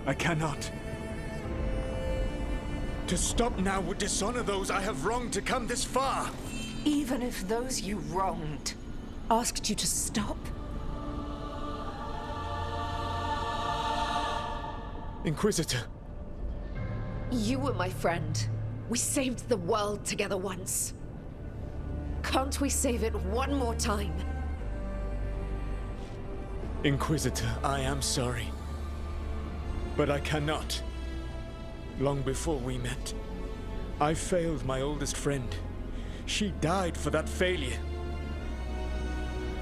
I cannot. To stop now would dishonor those I have wronged to come this far. Even if those you wronged asked you to stop? Inquisitor. You were my friend. We saved the world together once. Can't we save it one more time? Inquisitor, I am sorry. But I cannot. Long before we met, I failed my oldest friend. She died for that failure.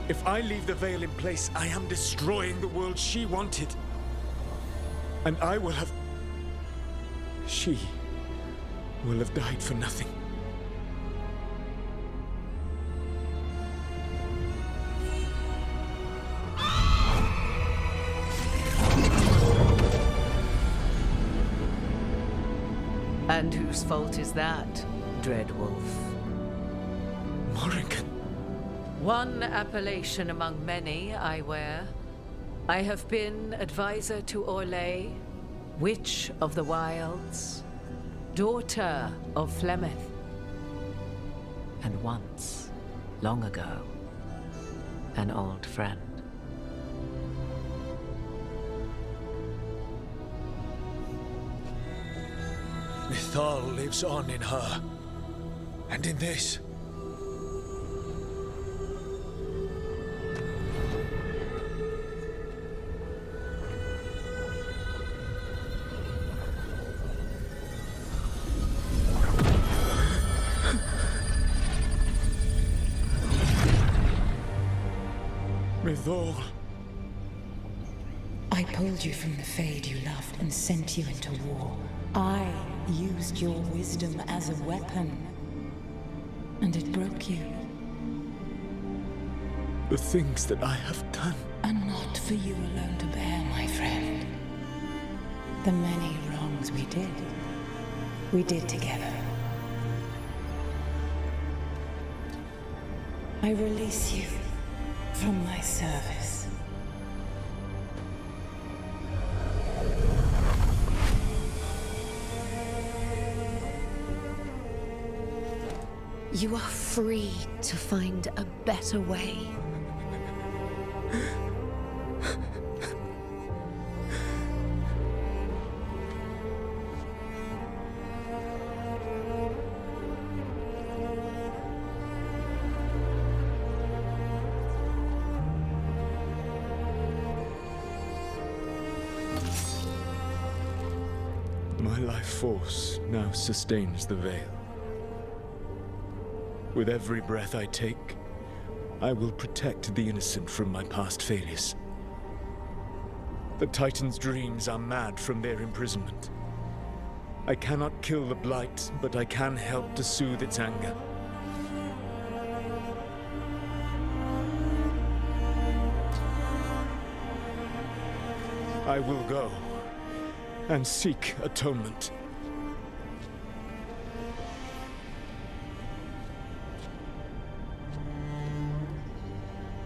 If I leave the Veil in place, I am destroying the world she wanted. And I will have... She will have died for nothing. And whose fault is that, Dreadwolf? Morrigan. One appellation among many I wear. I have been advisor to Orlais, Witch of the Wilds, daughter of Flemeth, and once, long ago, an old friend. Mythal lives on in her, and in this. Mythal. I pulled you from the Fade you loved and sent you into war. I used your wisdom as a weapon, and it broke you. The things that I have done are not for you alone to bear, my friend. The many wrongs we did together. I release you from my service. You are free to find a better way. My life force now sustains the Veil. With every breath I take, I will protect the innocent from my past failures. The Titan's dreams are mad from their imprisonment. I cannot kill the Blight, but I can help to soothe its anger. I will go and seek atonement.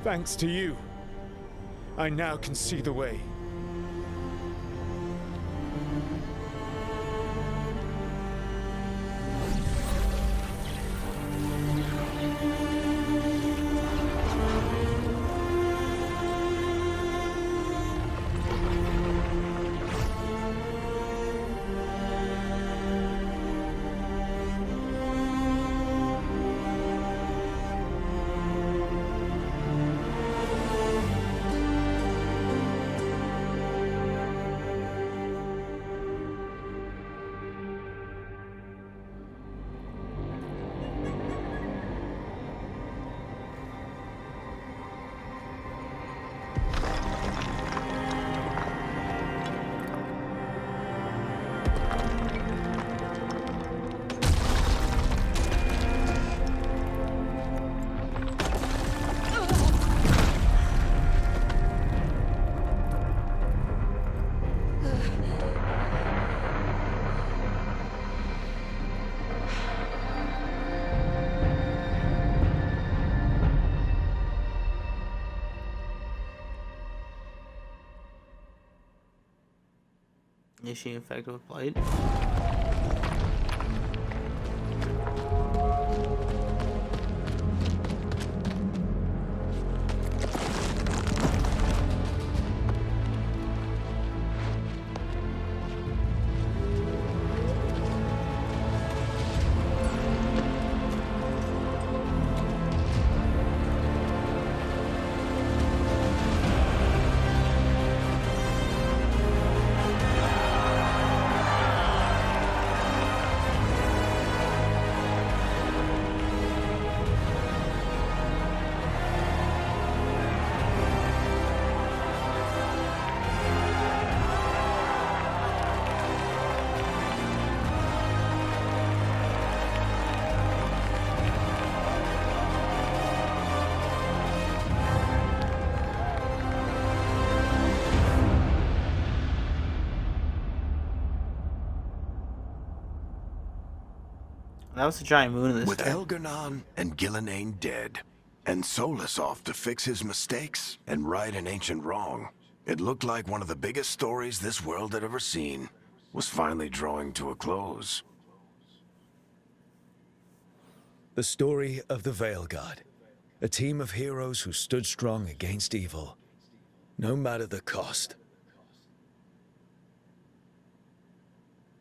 Thanks to you, I now can see the way. Is she infected with blight? That was a giant moon in this. With Elgar'nan and Gillenane dead, and Solas off to fix his mistakes and right an ancient wrong, it looked like one of the biggest stories this world had ever seen was finally drawing to a close. The story of the Veilguard, a team of heroes who stood strong against evil, no matter the cost.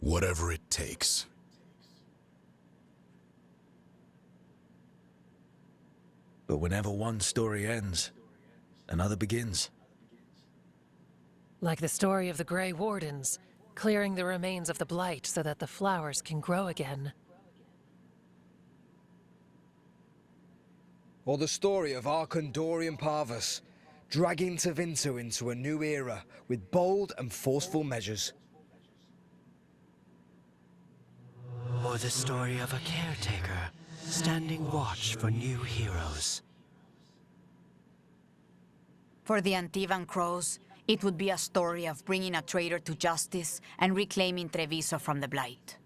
Whatever it takes. But whenever one story ends, another begins. Like the story of the Grey Wardens, clearing the remains of the Blight so that the flowers can grow again. Or the story of Arcandorian Parvus, dragging Tevinter into a new era with bold and forceful measures. Or the story of a caretaker, standing watch for new heroes. For the Antivan Crows, it would be a story of bringing a traitor to justice and reclaiming Treviso from the Blight.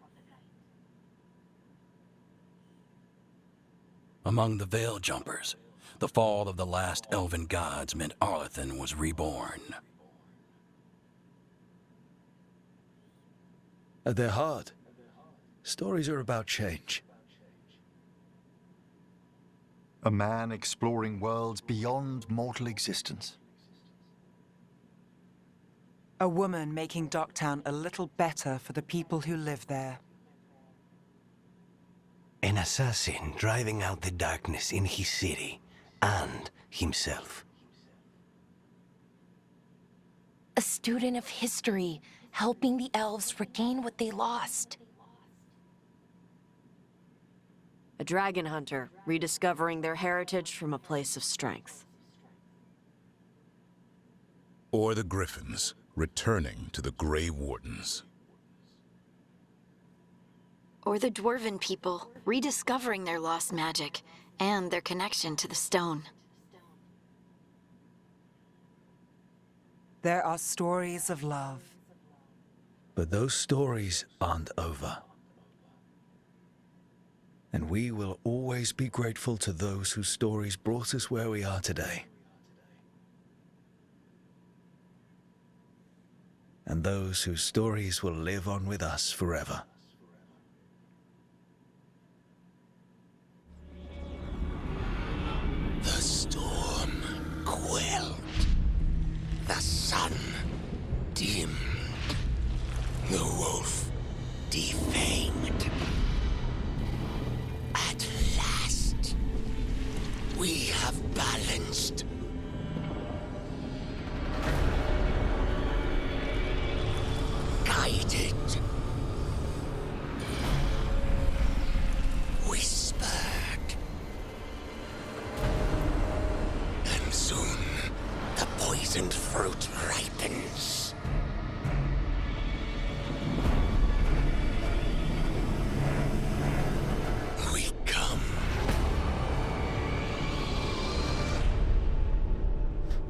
Among the Veil Jumpers, the fall of the last elven gods meant Arlethan was reborn. At their heart, stories are about change. A man exploring worlds beyond mortal existence. A woman making Docktown a little better for the people who live there. An assassin driving out the darkness in his city and himself. A student of history, helping the elves regain what they lost. A dragon hunter, rediscovering their heritage from a place of strength. Or the Griffins, returning to the Grey Wardens. Or the Dwarven people, rediscovering their lost magic and their connection to the stone. There are stories of love. But those stories aren't over. And we will always be grateful to those whose stories brought us where we are today. And those whose stories will live on with us forever. The storm quelled. The sun dimmed. The wolf defanged. At last, we have balanced. Guided. Whispered. And soon, the poisoned fruit ripens. We come.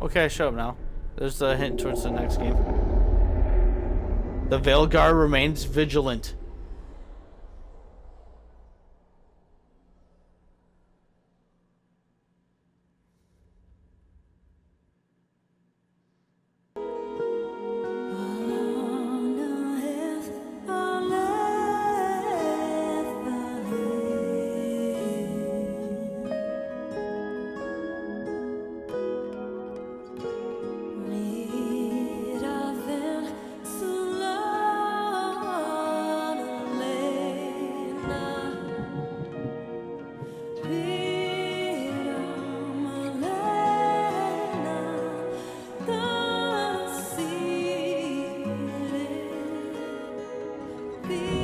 Okay, show up now. There's a hint towards the next game. The Veilguard remains vigilant. Be